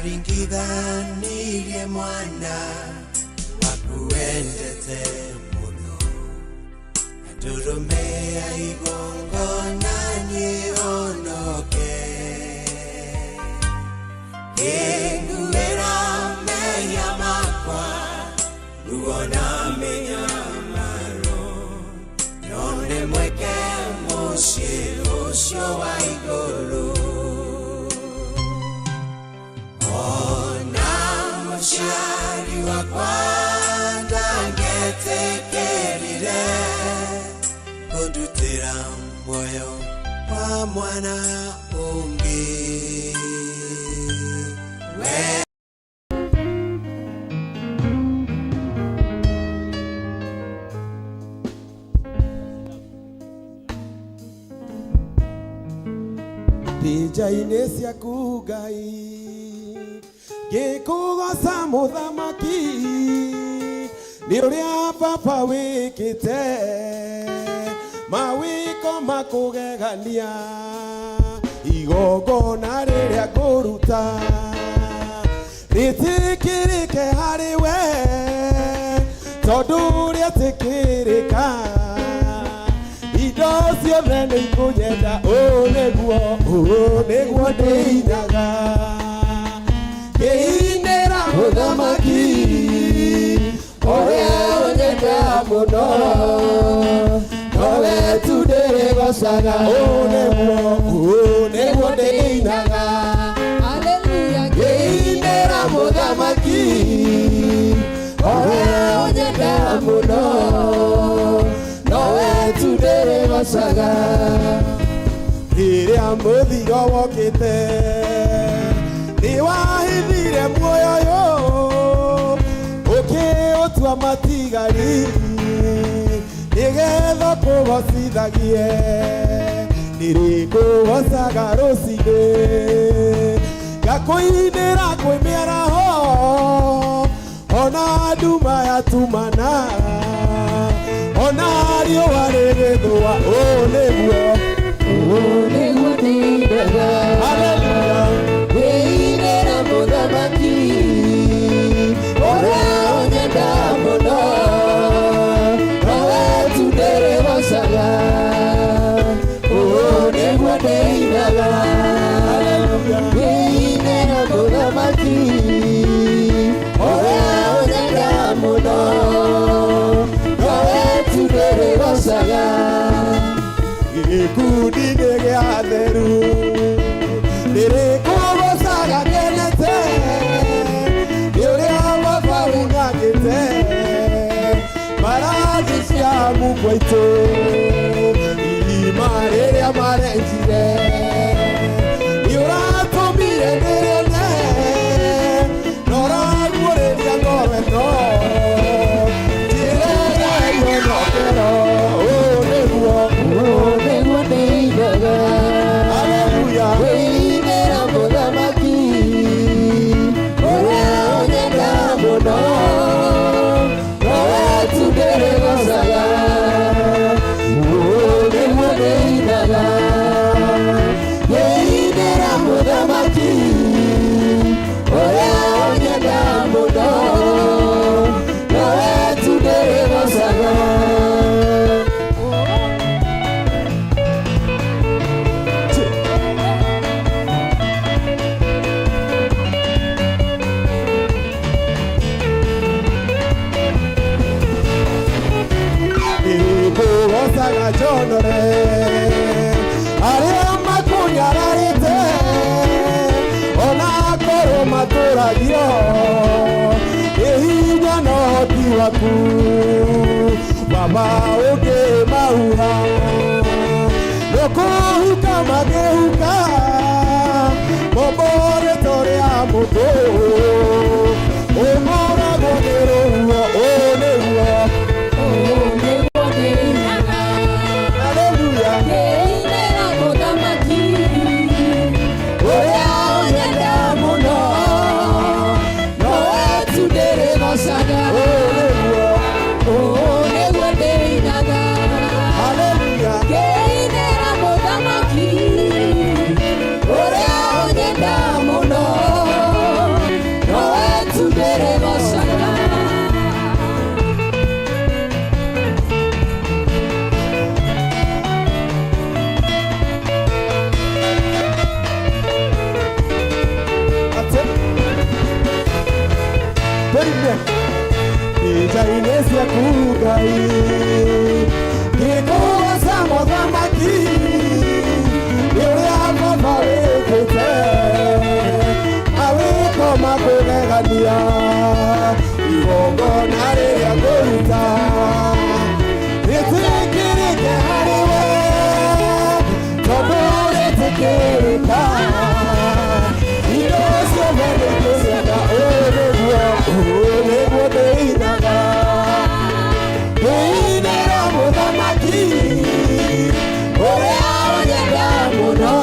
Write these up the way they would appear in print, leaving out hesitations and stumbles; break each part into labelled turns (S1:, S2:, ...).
S1: Naringithanirie mwana wakuendete muno Ndurumea igongona nionoke Kinguira meya makwa Uona menyamaro Yone mweke mushi usyo wa igulu Shari wa kwanda ngetekerire Kudutira moyo wa mwana ungi
S2: Pija inesia kugai Gikugosa muthamaki ni uria papa wikite mawiko makugegania igongona riria kuruta ritikirike hariwe tondu riatikirika indo ciothe ni ikunyenda niguo ndinaga Keindera muthamaki oria onyenda muno nowe tudere gosaga niguo ndinaga
S3: Hallelujah
S2: Keindera muthamaki oria onyenda muno nowe tudere gosaga Riria muthiro wokite Niwahithire muoyo yo Ukiutua matigari Nigetha kugocithagie Nirikugocaga rucini Ngakuinira kwi miaraho Ona nduma yatumana Ona riũa rĩgĩthũa nĩguo ndinaga Hallelujah Muthamaki oria onyenda muno nowe tudere gocaga niguo ndinaga Ndĩinĩra muthamaki oria onyenda muno nowe tudere gocaga Gĩkundi-inĩ gĩa atheru nĩrĩkũgocaga kenete nĩ ũrĩa baba unagĩte mbarathi cia mukwa itũ irima rĩrĩa marenjire nĩ ũratũmire ndĩrĩone na ũraguũrĩria ngoro ĩno njĩrega ĩyonokero nĩguo ndĩinaga Hallelujah Ndĩinĩra muthamaki oria onyenda muno nowe tudere gocaga nĩguo ndĩinaga Ndĩinĩra muthamaki oria onyenda muno nowe tudere gocaga Kugocaga njonore aria makunyararite ona korwo matũragio hinya na ũhoti waku baba ũngĩmahuha ndũkũhuka magĩhuka momborĩto rĩa mũndũ ũmoragwo nĩ rũhuho nĩguo
S3: Hallelujah
S2: Njaine ciaku Ngai ngĩkũgoca mũthamaki nĩ ũrĩa baba wĩkĩte awĩko makũgegania igongona rĩrĩa ngũruta rĩtĩkĩrĩke harĩwe tondũ rĩtĩkĩrĩka indo ciothe nĩngũcienda nĩguo ndĩinaga ndĩinĩra mũthamaki ũrĩa ũnyenda mũno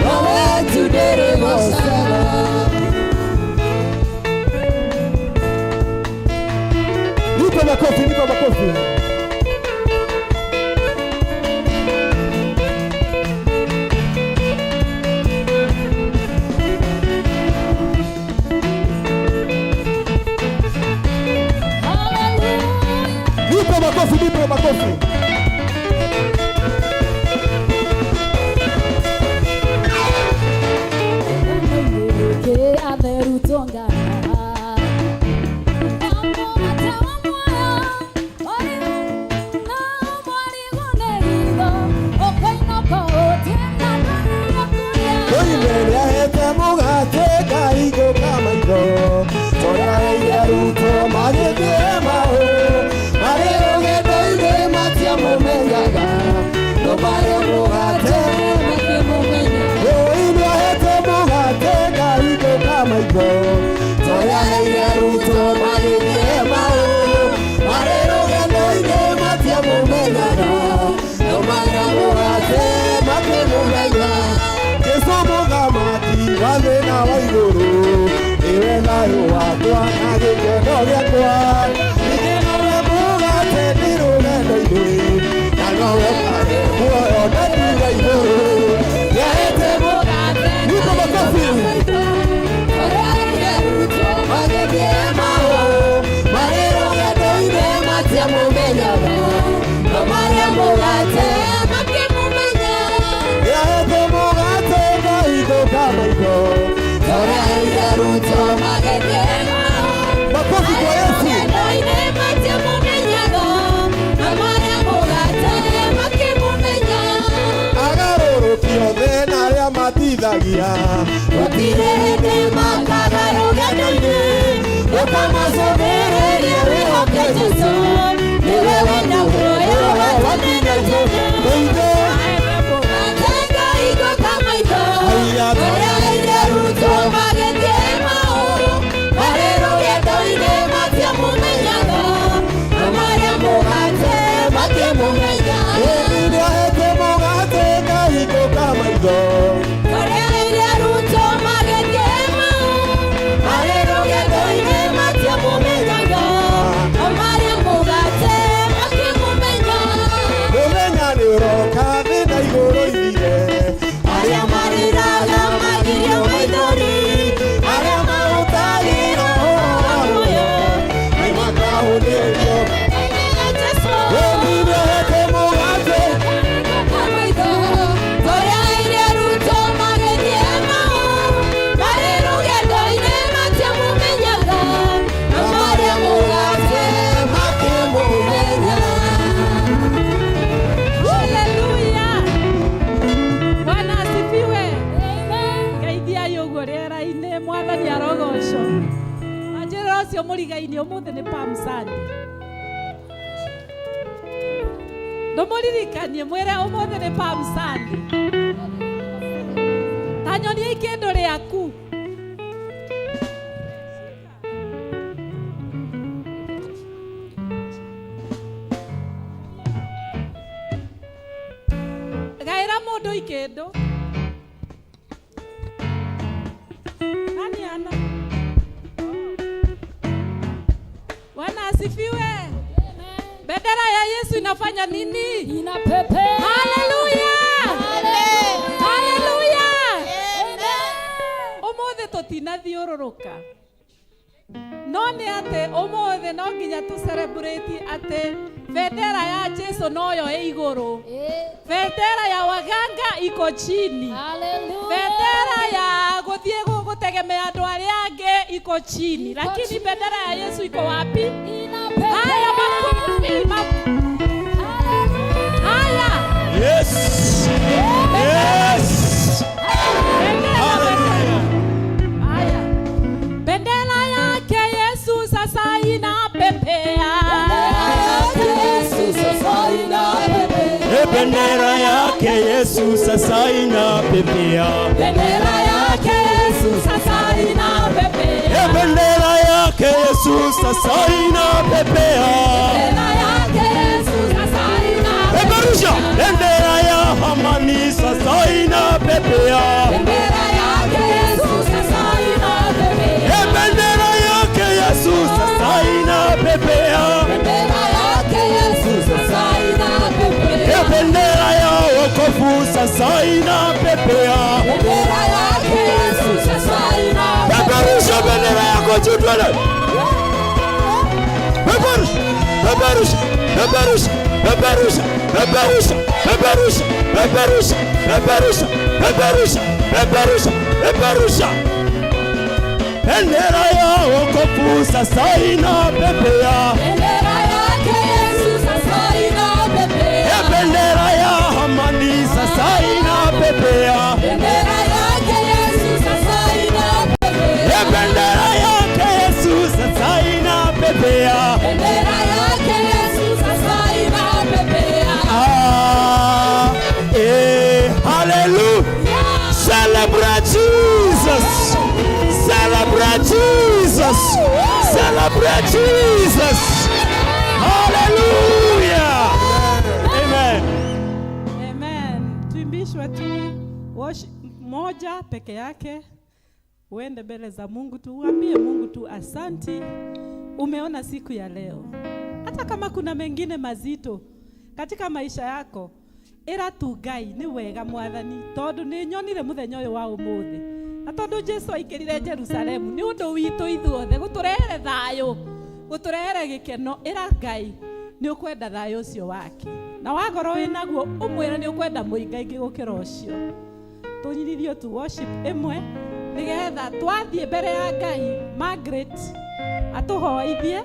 S2: nowe tu ndĩrĩgocaga. Nipe makofi, nipe makofi. Nipe makofi, nipe makofi.
S3: Ndumuririkanie mwire umuthi ni Palm Sunday. Tanyonie ikindu riaku. Gaira mundu ikindu. Nani ana? Bwana asifiwe. Bendera ya Yesu inafanya nini?
S4: Inapepea.
S3: Haleluya! Haleluya! Umuthi tutinathiururuka. No ni ate umuthi no nginya tu celebrate ate bendera ya Yesu noyo ĩ iguru. Bendera ya waganga iko chini.
S4: Haleluya.
S3: Bendera ya guthie gutegemea andu aria angi iko chini, lakini bendera ya Yesu iko wapi? Haya makofi. Haya.
S1: Yes. Yes.
S3: Haya. Bendera yake Yesu sasa inapepea.
S1: Bendera yake Yesu sasa inapepea.
S3: Bendera yake Yesu sasa inapepea.
S1: Bendera yake Yesu sasa inapepea.
S3: Bendera yake Yesu sasa inapepea.
S1: Peperusha bendera ya amani sasa inapepea.
S3: Bendera yake Yesu sasa inapepea.
S1: Bendera yake Yesu sasa inapepea.
S3: Bendera yake Yesu sasa inapepea.
S1: Bendera ya wokovu sasa inapepea.
S3: Bendera yake Yesu sasa inapepea.
S1: Peperusha bendera yako juu twende. Peperusha, peperusha, peperusha, peperusha, peperusha, peperusha, peperusha, peperusha, peperusha, peperusha, peperusha. Bendera ya wokovu sasa inapepea.
S3: Bendera yake Yesu sasa inapepea.
S1: Bendera ya amani sasa inapepea.
S3: Bendera yake Yesu sasa inapepea.
S1: Bendera yake Yesu sasa inapepea.
S3: Bendera yake Yesu sasa inapepea.
S1: Hallelujah. Celebrate Jesus. Celebrate Jesus. Celebrate Jesus. Hallelujah. Amen.
S3: Amen. Tuimbishwe tu worship moja peke yake. Uende mbele za Mungu tu, uambie Mungu tu asanti. Umeona siku ya leo. Hata kama kuna mengine mazito katika maisha yako, era tu Ngai ni wega mwathani tondu ni nyonire muthenya uyu wa umuthi. Na tondu Jesu aikirire Jerusalemu ni undu witu ithuothe guturehere thayo, guturehere gikeno. Era Ngai ni ukwenda thayo ucio wake. Na wagoro winaguo umwira ni ukwenda muingaingi gukira ucio. Tunyirithio tu worship imwe nigetha twathie mbere ya Ngai. Margaret atuhoithia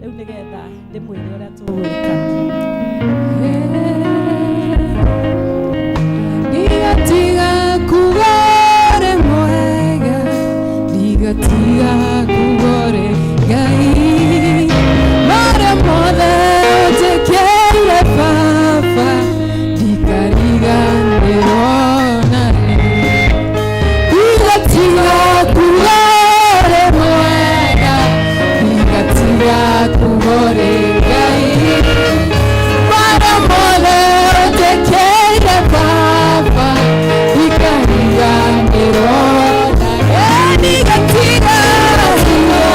S3: riu nigetha ndimwire uria tugwika.
S4: Digatiga kugore mwega, digatiga kugore Ngai, mara mothe utekeire Baba, ndikariganĩrwo digatiga kugore mwega, digatiga kugore Ngai, mara mothe utekeire Baba, ndikariganĩrwo digatiga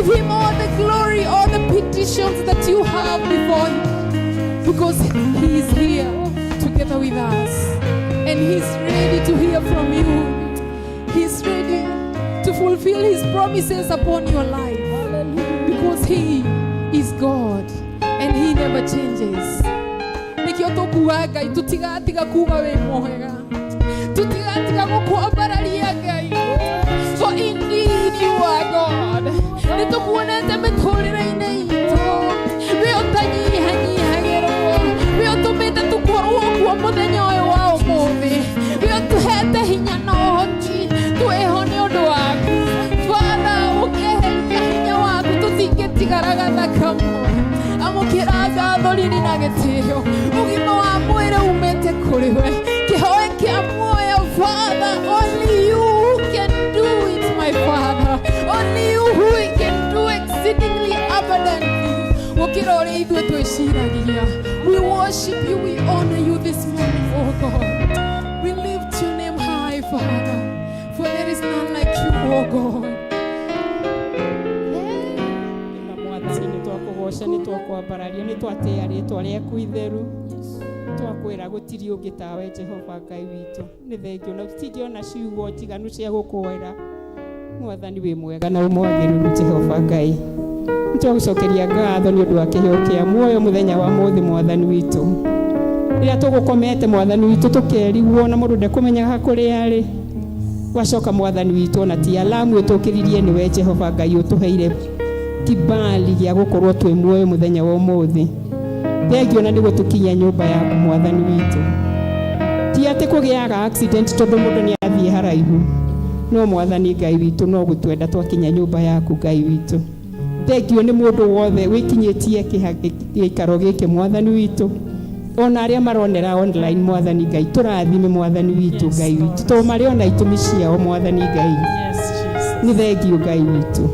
S4: Give him all the glory, all the petitions that you have before him, because he is here together with us, and he's ready to hear from you. He's ready to fulfill his promises upon your life, because he is God and he never changes. Nikio tokuga Ngai tutigatiga kuga we mwega, tutigatiga gukwambararia Ngai, for indeed you are God. Nitukuonete miturire-ini itu we utanyihanyihagirwo, we utumite tukorwo kuo muthenya uyu wa umuthi, we utuhete hinya na uhoti tweho ni undu waku. Father, ukeheria hinya waku tutingitigaraga thakamo, amukira ngatho riri na gitio, ugima wa mwiri umite kuri we, kihoe kia muoyo. Father, only you who can do it, my Father, only you who can do exceedingly abundantly. Ukirore ithuĩ twĩciragia. We worship you, we honor you this morning, oh God. We lift your name high, Father, for there is none like you, oh God.
S5: Nĩ twakwambararia, nĩ twatĩa rĩtwa rĩaku itheru, twakwĩra gũtirĩ ũngĩ tawe Jehova Ngai witũ. Nĩ thengio na tũtingĩona ciugo njiganu cia gũkwĩra. Mwathani wĩ mwega na ũmwagĩrĩru Jehova Ngai. Nĩ twagũcokeria ngatho nĩ ũndũ wa kĩheo kĩa muoyo mũthenya wa mũthĩ Mwathani witũ. Rĩrĩa tũgũkomete Mwathani witũ tũkerigwo na mũndũ ndekũmenyaga kũrĩa arĩ. Wacoka Mwathani witũ ona ti alamu ĩtũkĩririe nĩwe Jehova Ngai ũtũheire kibali gĩa gũkorwo twĩ muoyo mũthenya wa ũmũthĩ. Thengio na nĩguo tũkinya nyũmba yaku Mwathani witũ. Ti atĩ kũgĩaga accident tondũ mũndũ nĩ athiĩ haraihu, no Mwathani Ngai witũ no gũtwenda twakinya nyũmba yaku Ngai witũ. Thengio nĩ mũndũ wothe wĩkinyĩtie gĩikaro gĩkĩ Mwathani witũ, ona arĩa maronera online Mwathani Ngai tũrathime Mwathani witũ Ngai witũ, tondũ marĩ ona itũmi ciao Mwathani Ngai. Nĩ thengio Ngai witũ.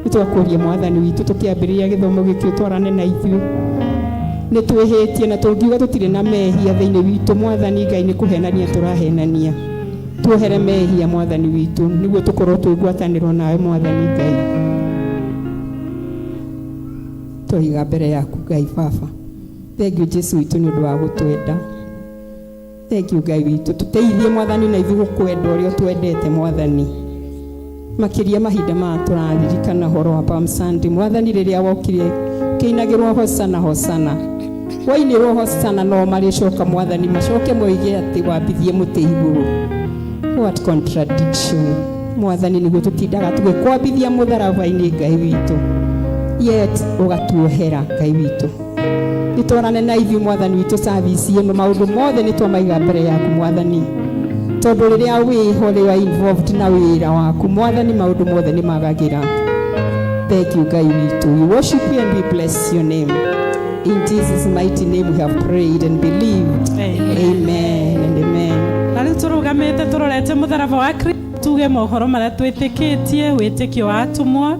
S5: Nĩtwakũria Mwathani witũ tũkĩambĩrĩria gĩthomo gĩkĩ ũtwarane na ithuĩ. Nĩ twĩhĩtie na tũngiuga tũtirĩ na mehia thĩinĩ witũ Mwathani Ngai, nĩ kũhenania tũrahenania. Tuohere mehia Mwathani witũ nĩguo tũkorwo twĩ ngwatanĩro nawe Mwathani Ngai. Tũiga mbere yaku Ngai Baba. Thengiũ Jesu witũ nĩ ũndũ wa gũtwenda. Thengiũ Ngai witũ, tũteithie Mwathani na ithuĩ gũkwenda ũrĩa twendete Mwathani. Makiria mahinda ma tũraririkana horo wa Palm Sunday Mwathani rĩrĩa wokire kĩinagĩrwo hosana hosana, wainĩrwo hosana no marĩcoka Mwathani macoke moige atĩ wambithie mũtĩ igũrũ. What contradiction Mwathani, nĩguo tũtindaga tũgĩkwambithia mũtharaba-inĩ Ngai witũ, yet ũgatuohera Ngai witũ. Nĩtwarane na ithuĩ Mwathani witũ service ĩno, maũndũ mothe nĩtwamaiga mbere yaku Mwathani, tondũ rĩrĩa wĩho rĩwa involved na wĩra waku Mwathani maũndũ mothe nĩ magagĩra. Thank you Ngai witũ. We worship you and we bless your name. In Jesus' mighty name we have prayed and believed. Amen and amen.
S3: Na rĩu tũrũgamĩte tũrorete mũtharaba wa Kristo, tuge mohoro marĩa twĩtĩkĩtie, wĩtĩkio wa atũmwo.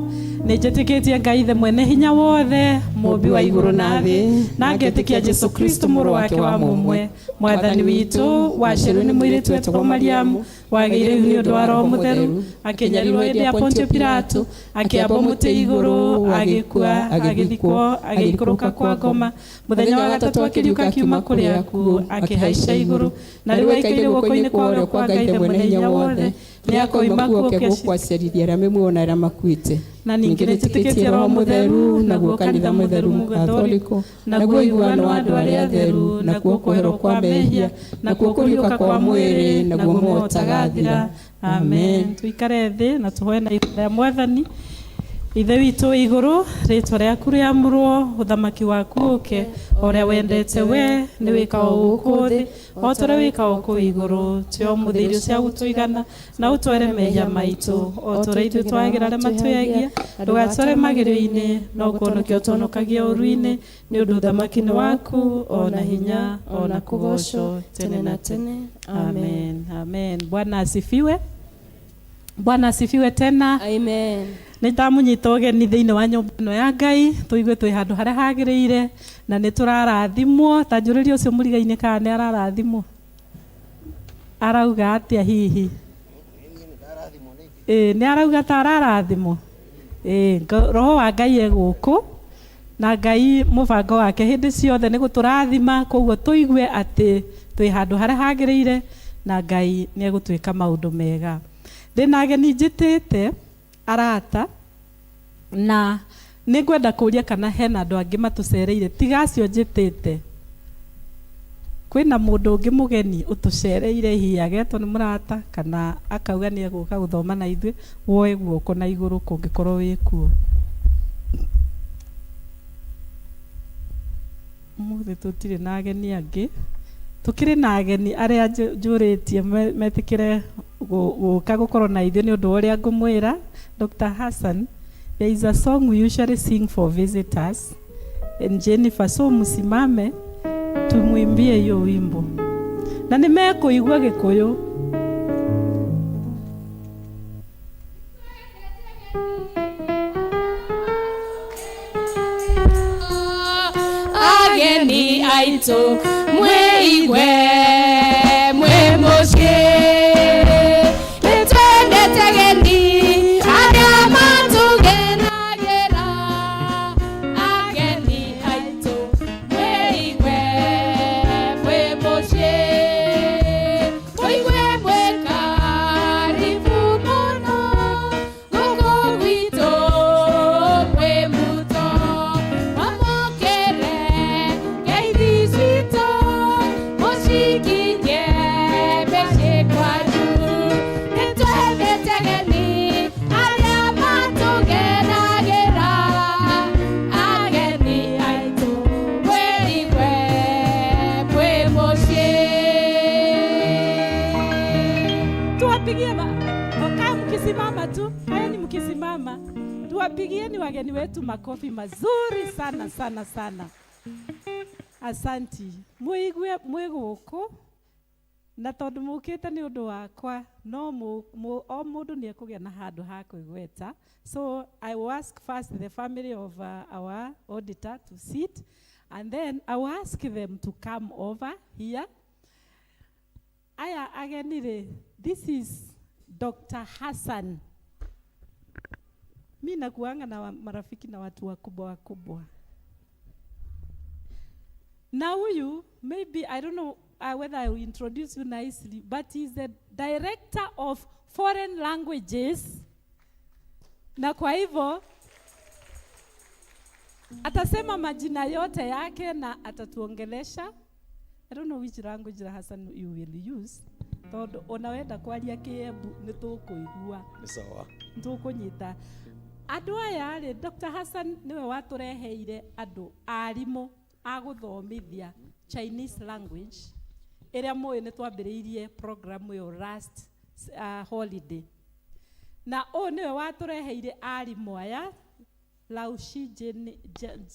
S3: Nĩnjĩtĩkĩtie Ngai ithe mwene hinya wothe, mũmbi wa igũrũ na thĩ, na ngetĩkia Jesu Kristo mũrũ wake wa mũmwe, Mwathani witũ, waciarwo nĩ mũirĩtu wetagwo Mariamu, wagĩire nĩ ũndũ wa Roho Mũtheru, akĩnyarirwo hĩndĩ ya Pontio Pilato, akĩambwo mũtĩ igũrũ, agĩkua, agĩthikwo, agĩikũrũka kwa ngoma, mũthenya wa gatatũ akĩriũka akiuma kũrĩ akuũ, akĩhaica igũrũ, na rĩu aikaire guoko-inĩ kwa ũrĩo kwa Ngai ithe mwene hinya wothe. Nĩakoima guoke gũkwacerithia arĩa mĩmuona arĩa makuĩte. Na ningĩ nĩtĩkĩtie Roho Mũtheru, naguo kanitha mũtheru mũgathoriko, naguo iguano wa andũ arĩa atheru, naguo kũherwo kwa mehia, naguo kũriũka kwa mwĩrĩ, naguo muoyo ũtagathira. Amen. Tuikare thĩ na tũhoe na ihoya rĩa Mwathani. Ithe witũ igũrũ, rĩtwa rĩaku rĩamũrwo, ũthamaki waku ũke, o ũrĩa wendete we nĩ wĩkagwo gũkũ thĩ, o ta ũrĩa wĩkagwo kũu igũrũ. Tũhe ũmũthĩ irio cia gũtũigana, na ũtware mehia maitũ, o ta ũrĩa ithuĩ twagĩra arĩa matwĩagia, ndũgatware magerio-inĩ, no ũkũhonokia ũtũhonokagia ũru-inĩ, nĩ ũndũ ũthamaki nĩ waku, ona hinya, ona kũgocwo tene na tene. Amen. Amen. Bwana asifiwe. Bwana asifiwe tena.
S4: Amen.
S3: Nĩtamunyita ũgeni thĩinĩ wa nyũmba ĩno ya Ngai, tũigue twĩ handũ harĩa hagĩrĩire na nĩtũrarathimwo. Ta njũrĩrie ũcio mũriga-inĩ kana nĩ ararathimwo, arauga atĩa hihi? Nĩ arauga ta ararathimwo. roho wa Ngai eguku na Ngai mubango wake hindi ciothe ni guturathima koguo tuigue ati twi handu haria hagiriire na Ngai ni egutwika maundu mega. Ndina ageni njitite arata na ni ngwenda kuria kana hena andu angi matucereire tiga acio njitite. Kwina mundu ungi mugeni utucereire hihi agetwo ni murata kana akauga ni eguka guthoma na ithuĩ woe guoko na iguru kungikorwo wi kuo. Muthi tutire na ageni angi, tukiri na ageni aria njuritie metikire guka gukorwo na ithuĩ ni undu uria ngumwira. Dr. Hassan, there is a song we usually sing for visitors, and Jennifer, so musimame tumwimbie hiyo wimbo na nimekuigua Gikuyu.
S4: Ageni aitu mweigwe mwemushye nitwendete ageni aria matugenagĩra. Ageni aitu mweigwe mwemushye mweigwe mwekaribu mũno gũkũ gwitũ mwĩ muto mamũkĩre ngeithi citũ mũcikinyie mĩciĩ kwanyu. Nĩtwendete ageni arĩa matũgenagĩra. Ageni aitũ mwĩigwe mwĩ mũciĩ.
S3: Tuwapigie kaa mkisimama tu, hayani mkisimama, tuwapigieni wageni wetu makofi mazuri sana sana sana. Asanti, muigwe mwiguku na tondu mukite ni undu wakwa no o mundu ni ekugia na handu ha kuigweta. So I will ask first the family of our auditor to sit, and then I will ask them to come over here. Aya agenire, this is Dr. Hassan. Mi nakuanga na marafiki na watu wakubwa wakubwa. Na huyu, maybe, I don't know whether I will introduce you nicely, but he's the director of foreign languages. Na kwa hivyo, atasema majina yote yake na atatuongelesha. I don't know which language Hassan you will use. Tondu onawenda kwaria Kiembu nitukuigua.
S1: Ni sawa.
S3: Nitukunyita. Andu aya ri Dr. Hassan niwe watureheire andu arimu aguthomithia Chinese language iria moyo nitwambiriirie program yo last holiday. Na niwe watureheire arimu aya Laushi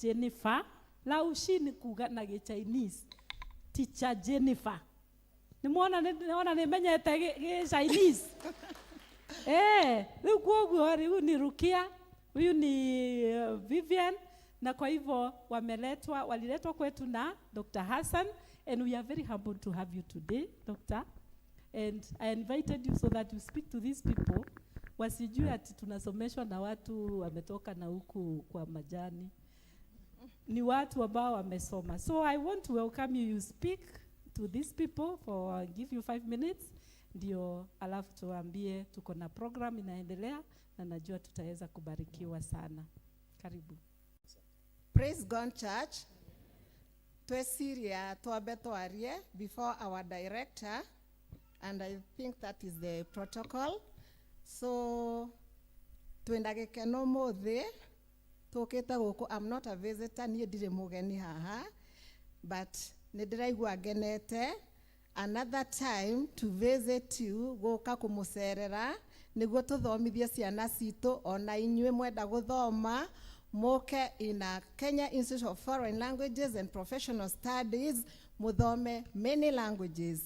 S3: Jennifer. Laushi ni kuga na Chinese. Teacher Jennifer. Nimeona nimenyete Chinese. Riu kwoguo riu ni Rukia, huyu ni Vivian, na kwa hivyo waliletwa kwetu na Dr. Hassan, and we are very humbled to have you today, Doctor. And I invited you so that you speak to these people. Wasijue ati tunasomeshwa na watu wametoka na huku kwa majani. Ni watu ambao wamesoma. So I want to welcome you. You speak to these people for give you 5 minutes. Ndio alafu tuambie tuko na program inaendelea na najua tutaweza kubarikiwa sana. Karibu.
S6: Praise God Church. Twesiria twabe twarie before our director, and I think that is the protocol. So twendagekeno mothi tukita guku. I'm not a visitor, nie ndire mugeni haha, but nindiraigua ngenete another time to visit you, guka kumucerera niguo tuthomithie ciana citu ona inyue mwenda guthoma moke in a Kenya Institute of Foreign Languages and Professional Studies muthome many languages.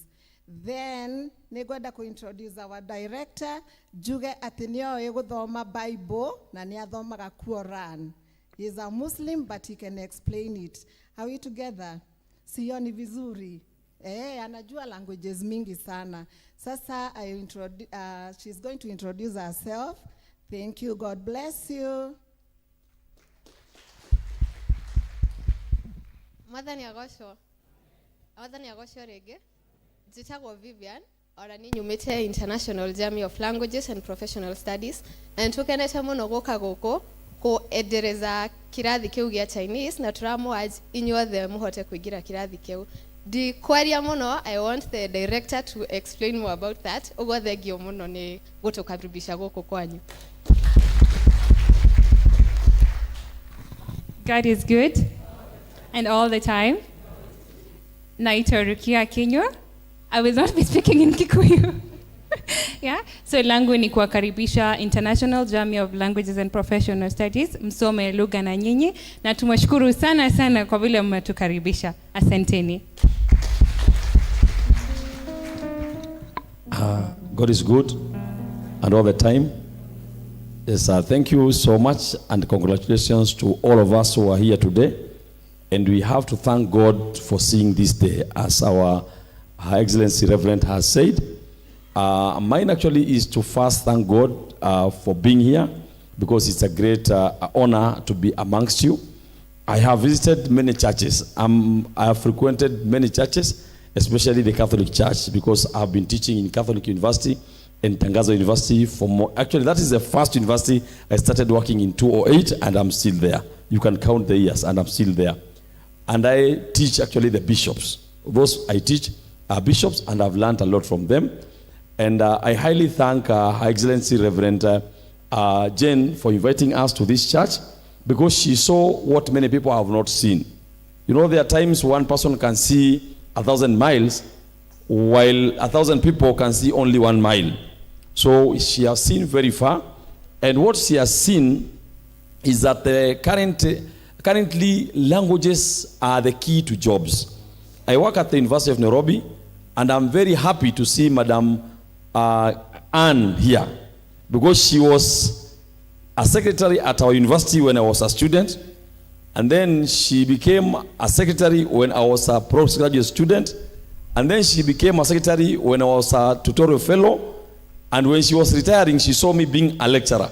S6: Then nigwenda introduce our director Juge ati nioe guthoma Bible na ni athomaga Quran. He is a Muslim but he can explain it. Are we together? Sioni vizuri. Anajua languages mingi sana. Sasa she's going to introduce herself, Thank you. God bless you.
S7: Mwathani agocwo rĩngĩ njĩtagwo Vivian ora nĩ nyumĩte International Journey of Languages and Professional Studies na nĩtũkenete mũno gũka gũkũ kũendereza kĩrathi kĩu gĩa Chinese na tũramũaji inyuothe mũhote kũingĩra kĩrathi kĩu. Ndikwaria mũno, I want the director to explain more about that. Ũguo thengio mũno nĩ gũtũkaribisha gũkũ kwanyu.
S8: God is good and all the time. Naitwa Rukia Kinywa. I will not be speaking in Kikuyu. Yeah? So langu ni kuwakaribisha International Journey of Languages and Professional Studies. Msome lugha na nyinyi na tumeshukuru sana sana kwa vile mmetukaribisha. Asanteni.
S1: God is good and all the time. Yes, thank you so much and congratulations to all of us who are here today. And we have to thank God for seeing this day, as our Her Excellency Reverend has said. Mine actually is to first thank God for being here, because it's a great honor to be amongst you. I have visited many churches. I have frequented many churches, especially the Catholic Church, because I've been teaching in Catholic University and Tangazo University for more. Actually, that is the first university I started working in 2008, and I'm still there. You can count the years, and I'm still there. And I teach actually the bishops. Those I teach are bishops, and I've learned a lot from them. And I highly thank Her Excellency Reverend Jane for inviting us to this church, because she saw what many people have not seen. You know, there are times one person can see 1,000 miles, while 1,000 people can see only 1 mile. So she has seen very far. And what she has seen is that the currently languages are the key to jobs. I work at the University of Nairobi, and I'm very happy to see Madam Anne here, because she was a secretary at our university when I was a student, and then she became a secretary when I was a postgraduate student, and then she became a secretary when I was a tutorial fellow, and when she was retiring, she saw me being a lecturer.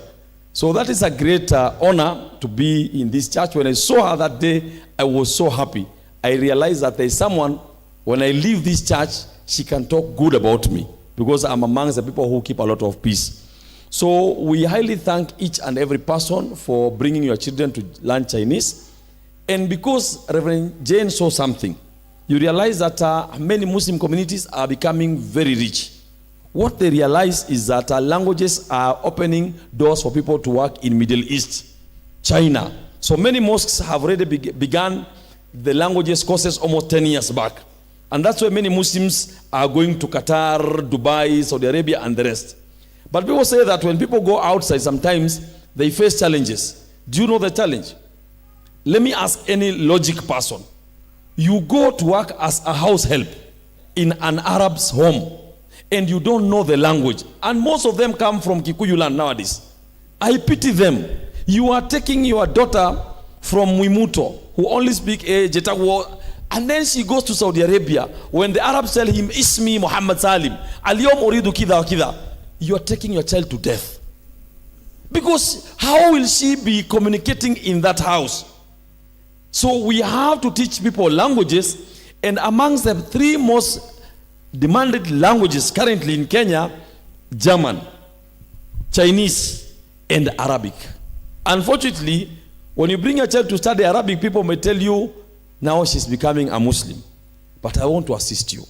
S1: So that is a great honor to be in this church. When I saw her that day, I was so happy. I realized that there is someone, when I leave this church, she can talk good about me, because I'm amongst the people who keep a lot of peace. So we highly thank each and every person for bringing your children to learn Chinese. And because Reverend Jane saw something, you realize that many Muslim communities are becoming very rich. What they realize is that languages are opening doors for people to work in Middle East, China. So many mosques have already begun the languages courses almost 10 years back. And that's why many Muslims are going to Qatar, Dubai, Saudi Arabia, and the rest. But people say that when people go outside, sometimes they face challenges. Do you know the challenge? Let me ask any logic person. You go to work as a house help in an Arab's home, and you don't know the language. And most of them come from Kikuyu land nowadays. I pity them. You are taking your daughter from Mwimuto, who only speak Jetawo, and then she goes to Saudi Arabia. When the Arabs tell him, Ismi Muhammad Salim, Aliyom Uridu Kida wa Kida, you are taking your child to death. Because how will she be communicating in that house? So we have to teach people languages, and amongst the 3 most demanded languages currently in Kenya, German, Chinese, and Arabic. Unfortunately, when you bring a child to study Arabic, people may tell you, now she's becoming a Muslim. But I want to assist you.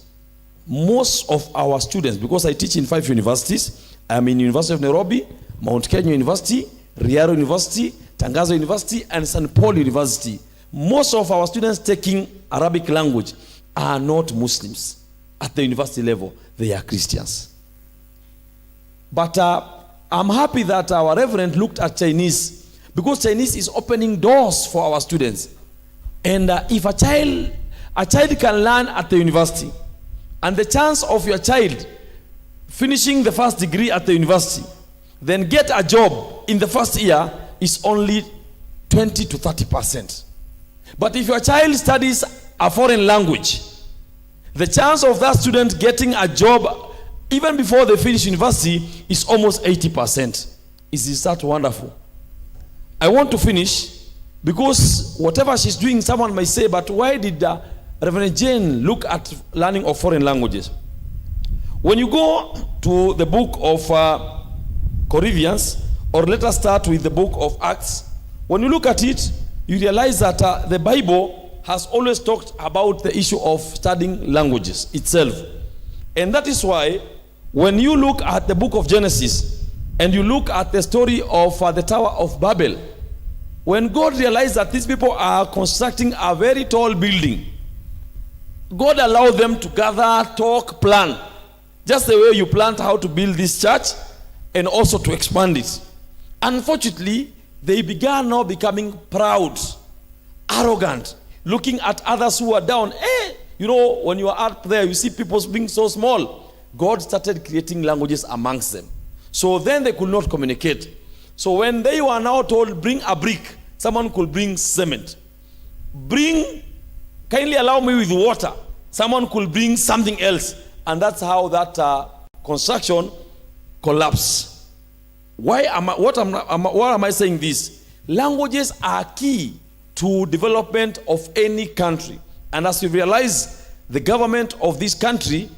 S1: Most of our students, because I teach in 5 universities, I'm in University of Nairobi, Mount Kenya University, Riaro University, Tangazo University, and St. Paul University. Most of our students taking Arabic language are not Muslims. At the university level, they are Christians. But I'm happy that our reverend looked at Chinese, because Chinese is opening doors for our students. And if a child can learn at the university, and the chance of your child finishing the first degree at the university, then get a job in the first year is only 20 to 30%. But if your child studies a foreign language, the chance of that student getting a job even before they finish university is almost 80%. Is that wonderful? I want to finish because whatever she's doing, someone may say, but why did Reverend Jane look at learning of foreign languages? When you go to the book of Corinthians, or let us start with the book of Acts, when you look at it, you realize that the Bible has always talked about the issue of studying languages itself. And that is why when you look at the book of Genesis and you look at the story of the Tower of Babel, when God realized that these people are constructing a very tall building, God allowed them to gather, talk, plan, just the way you planned how to build this church and also to expand it. Unfortunately, they began now becoming proud, arrogant, looking at others who are down. You know, when you are up there, you see people being so small. God started creating languages amongst them. So then they could not communicate. So when they were now told, bring a brick, someone could bring cement. Kindly allow me with water. Someone could bring something else. And that's how that construction collapsed. What am I saying this? Languages are key to development of any country. And as you realize, the government of this country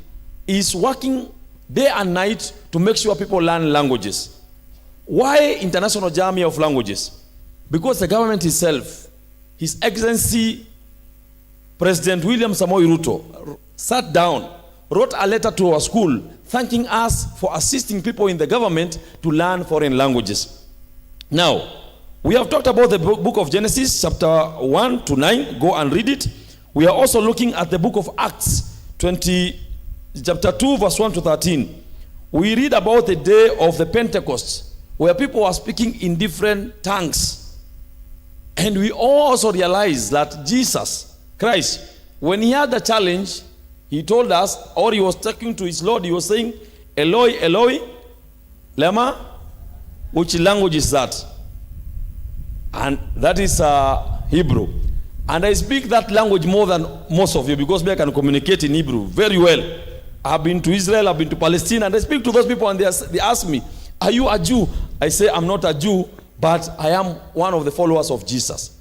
S1: is working day and night to make sure people learn languages. Why International Journey of Languages? Because the government itself, His Excellency President William Samoei Ruto, sat down, wrote a letter to our school thanking us for assisting people in the government to learn foreign languages. Now, we have talked about the book of Genesis, chapter 1 to 9. Go and read it. We are also looking at the book of Acts, chapter 2, verse 1 to 13. We read about the day of the Pentecost, where people are speaking in different tongues. And we also realize that Jesus Christ, when he had the challenge, he told us, or he was talking to his Lord, he was saying, Eloi, Eloi, lema, which language is that? And that is Hebrew. And I speak that language more than most of you because I can communicate in Hebrew very well. I have been to Israel, I've been to Palestine, and I speak to those people and they ask me, are you a Jew? I say, I'm not a Jew, but I am one of the followers of Jesus.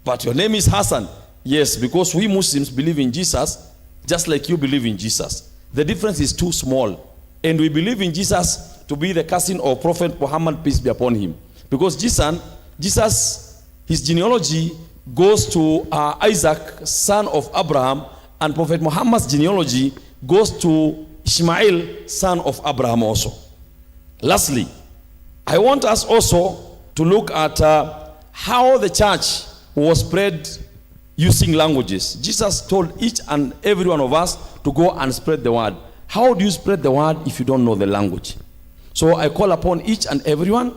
S1: But your name is Hassan. Yes, because we Muslims believe in Jesus just like you believe in Jesus. The difference is too small. And we believe in Jesus to be the cousin of Prophet Muhammad, peace be upon him. Because Jesus, his genealogy goes to Isaac, son of Abraham, and Prophet Muhammad's genealogy goes to Ishmael, son of Abraham also. Lastly, I want us also to look at how the church was spread using languages. Jesus told each and every one of us to go and spread the word. How do you spread the word if you don't know the language? So I call upon each and everyone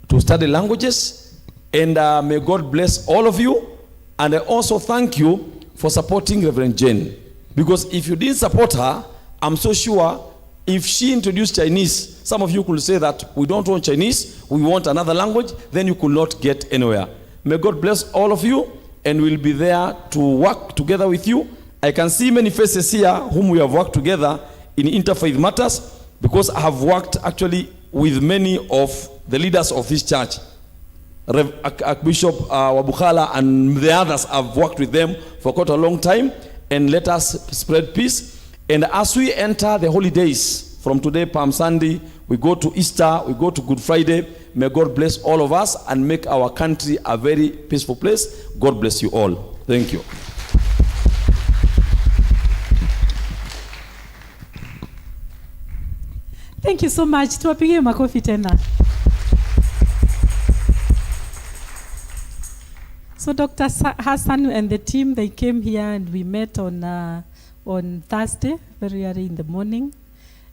S1: to study languages, and may God bless all of you. And I also thank you for supporting Reverend Jane, because if you didn't support her, I'm so sure if she introduced Chinese, some of you could say that we don't want Chinese, we want another language, then you could not get anywhere. May God bless all of you, and we'll be there to work together with you. I can see many faces here whom we have worked together in interfaith matters, because I have worked actually with many of the leaders of this church. Archbishop Wabukala and the others, I've worked with them for quite a long time, and let us spread peace. And as we enter the holidays, from today, Palm Sunday, we go to Easter, we go to Good Friday, may God bless all of us and make our country a very peaceful place. God bless you all. Thank you.
S3: Thank you so much. Tuwapigie makofi tena. So Dr. Hassan and the team, they came here and we met on Thursday, very early in the morning.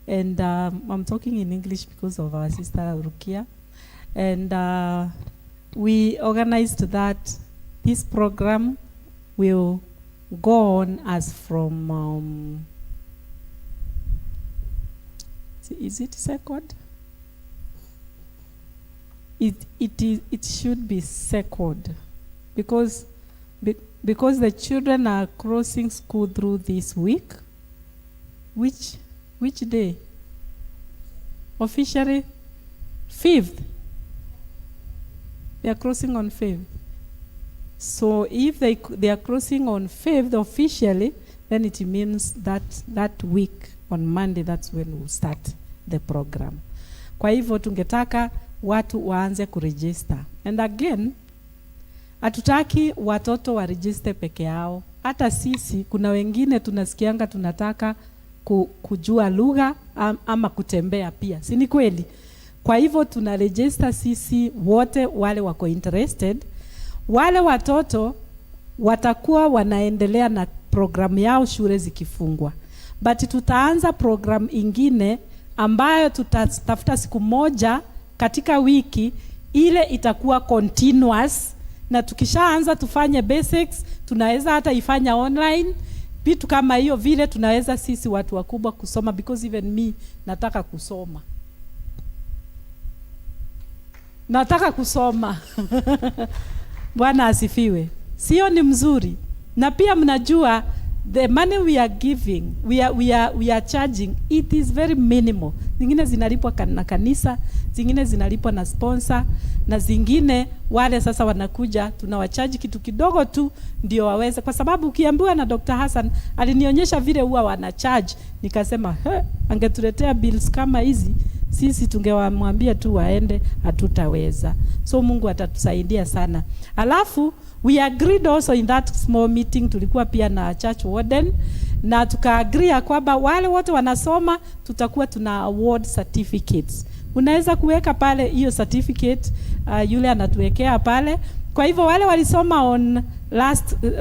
S3: And I'm talking in English because of our sister Rukia. And we organized that this program will go on as from, is it second? It should be second, because the children are crossing school through this week. Which day? Officially 5th. They are crossing on 5th. So if they are crossing on 5th officially, then it means that week on Monday, that's when we'll start the program. Kwa hivyo tungetaka watu waanze kuregister. And again, hatutaki watoto waregister peke yao. Hata sisi kuna wengine tunasikianga tunataka kujua lugha ama kutembea pia. Si ni kweli? Kwa hivyo tunaregister sisi wote wale wako interested. Wale watoto watakuwa wanaendelea na programu yao shule zikifungwa. But tutaanza program ingine ambayo tutatafuta siku moja katika wiki, ile itakuwa continuous, na tukishaanza tufanye basics, tunaweza hata ifanya online. Vitu kama hiyo vile tunaweza sisi watu wakubwa kusoma, because even me nataka kusoma. Nataka kusoma. Bwana asifiwe. Sio ni mzuri? Na pia mnajua the money we are giving, we are charging, it is very minimal. Zingine zinalipwa na kanisa, zingine zinalipwa na sponsor, na zingine wale sasa wanakuja tunawacharge kitu kidogo tu ndio waweze, kwa sababu ukiambiwa na Dr. Hassan alinionyesha vile huwa wanacharge, nikasema angetuletea bills kama hizi sisi tungewamwambia tu waende, hatutaweza. So Mungu atatusaidia sana. Alafu we agreed also in that small meeting, tulikuwa pia na church warden, na tukaagree kwamba wale wote wanasoma tutakuwa tuna award certificates. Unaweza kuweka pale hiyo certificate, yule anatuwekea pale. Kwa hivyo wale walisoma on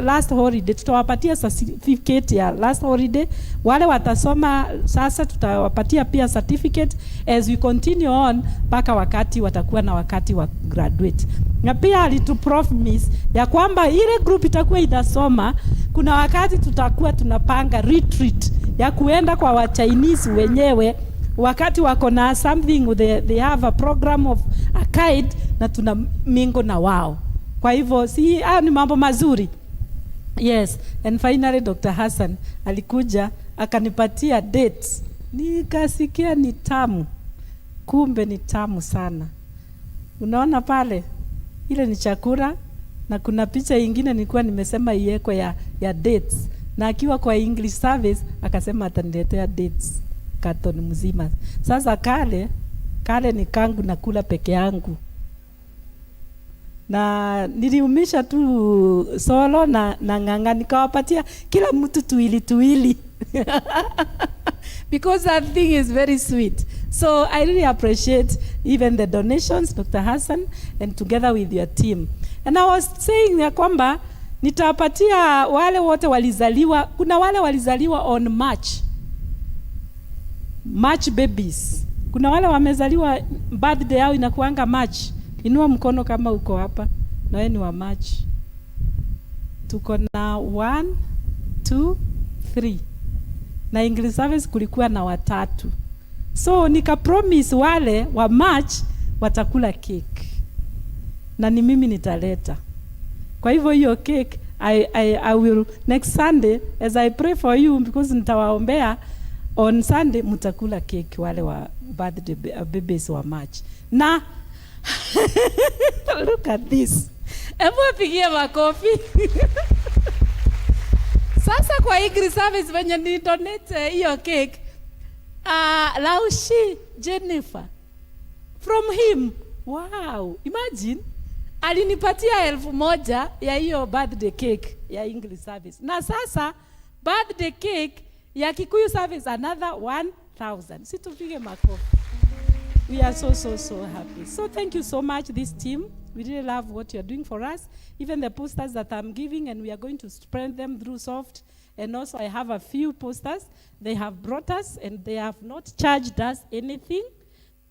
S3: last holiday tutawapatia certificate ya last holiday. Wale watasoma sasa tutawapatia pia certificate as we continue on mpaka wakati watakuwa na wakati wa graduate. Na pia alitupromise ya kwamba ile group itakuwa inasoma, kuna wakati tutakuwa tunapanga retreat ya kuenda kwa wa Chinese wenyewe, wakati wako na something, they have a program of a guide, na tuna mingo na wao. Kwa hivyo ni mambo mazuri. Yes, and finally Dr. Hassan alikuja akanipatia dates. Nikasikia ni tamu. Kumbe ni tamu sana. Unaona pale? Ile ni chakula, na kuna picha nyingine nilikuwa nimesema iweko ya dates. Na akiwa kwa English service akasema ataniletea dates carton mzima. Sasa kale ni kangu na kula peke yangu. Na niliumisha tu solo na nganga, nikawapatia kila mtu tuili because that thing is very sweet. So I really appreciate even the donations, Dr. Hassan, and together with your team. And I was saying ya kwamba nitawapatia wale wote walizaliwa, kuna wale walizaliwa on March babies. Kuna wale wamezaliwa birthday yao inakuanga March. Inua mkono kama uko hapa na wewe ni wa March. Tuko na 1, 2, 3. Na English service kulikuwa na 3. So nika promise wale wa March watakula cake. Na ni mimi nitaleta. Kwa hivyo hiyo cake I will next Sunday as I pray for you, because nitawaombea on Sunday mtakula cake wale wa birthday babies wa March. Na look at this. Hebu pigie makofi. Sasa kwa English service wenye ni donate hiyo cake, Laushi Jennifer from him. Wow, imagine alinipatia 1,000 ya hiyo birthday cake ya English service. Na sasa birthday cake ya Kikuyu service another 1,000. Situpige makofi. We are so happy. So thank you so much, this team. We really love what you're doing for us. Even the posters that I'm giving, and we are going to spread them through Soft. And also I have a few posters they have brought us, and they have not charged us anything.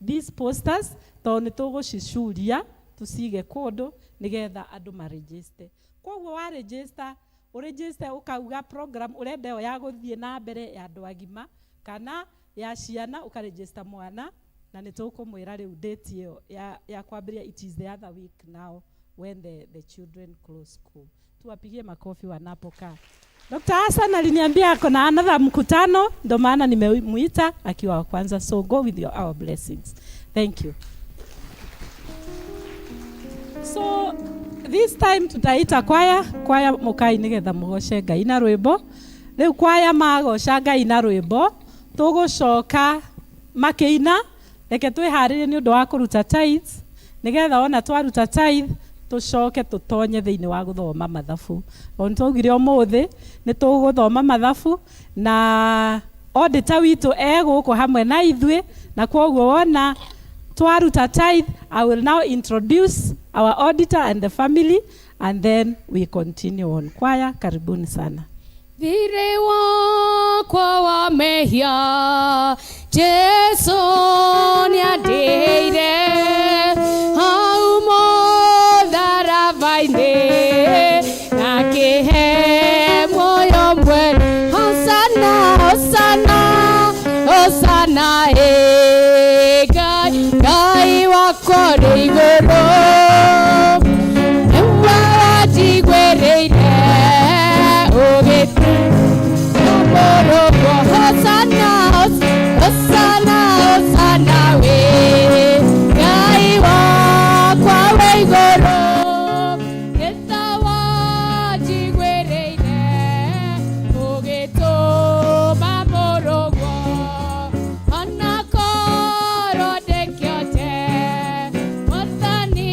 S3: These posters, taonetogo shishulia, tusige kodo, nigetha adu marejiste. Kwa wa register, uregister ukauga program, urede ya guthie na mbere ya andu agima, kana ya ciana ukaregister mwana. Na nitoko mwira riu date hiyo ya kwambia, it is the other week now when the children close school. Tuwapigie makofi wanapokaa. Dr. Hassan aliniambia kuna another mkutano, ndo maana nimemuita akiwa wa kwanza. So go with our blessings. Thank you. So So this time tutaita kwaya mukai nigetha mugoce Ngai na rwimbo. Riu kwaya magoca Ngai na rwimbo tugucoka makiina reke twiharirie ni undu wa kuruta tithes nigetha ona twaruta tithe tucoke tutonye thiini wa guthoma mathabu. Onu twaugire umuthi ni tuguthoma mathabu na auditor witu guku hamwe na ithui na kwoguo wona twaruta tithe. I will now introduce our auditor and the family and then we continue on. Kwaya, karibuni sana.
S4: Thire wakwa wa mehia Jesu niandeire hau mũtharaba-inĩ akĩhe muoyo mwerũ. Hosana, hosana, hosana, Ngai, Ngai wakwa ũrĩ igũrũ nĩwe wanjiguĩrĩire ũgĩtũ mũrũgwo. Hosana, hosana, hosana, we Ngai wakwa wĩ igũrũ nĩta wanjiguĩrĩire ũgĩtũma mũrũgwo. Ona korwo ndĩkĩote Mwathani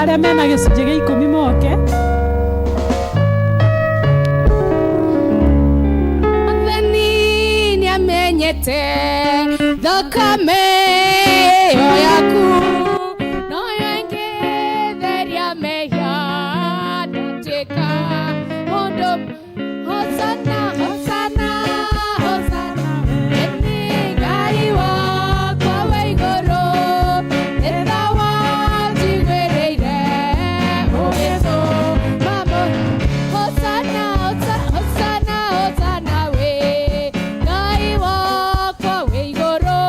S3: aria mena gicunji gia 10 moke.
S4: Atheni niamenyete thakame yo yaku no yengetheria mehia ndatwika mundu. Hosana, hosana, hosana, eni Ngai wakwa wa iguru, etha wanjiguĩrĩire ũgĩtũma. Hosana, hosana, hosana we Ngai wakwa wa iguru,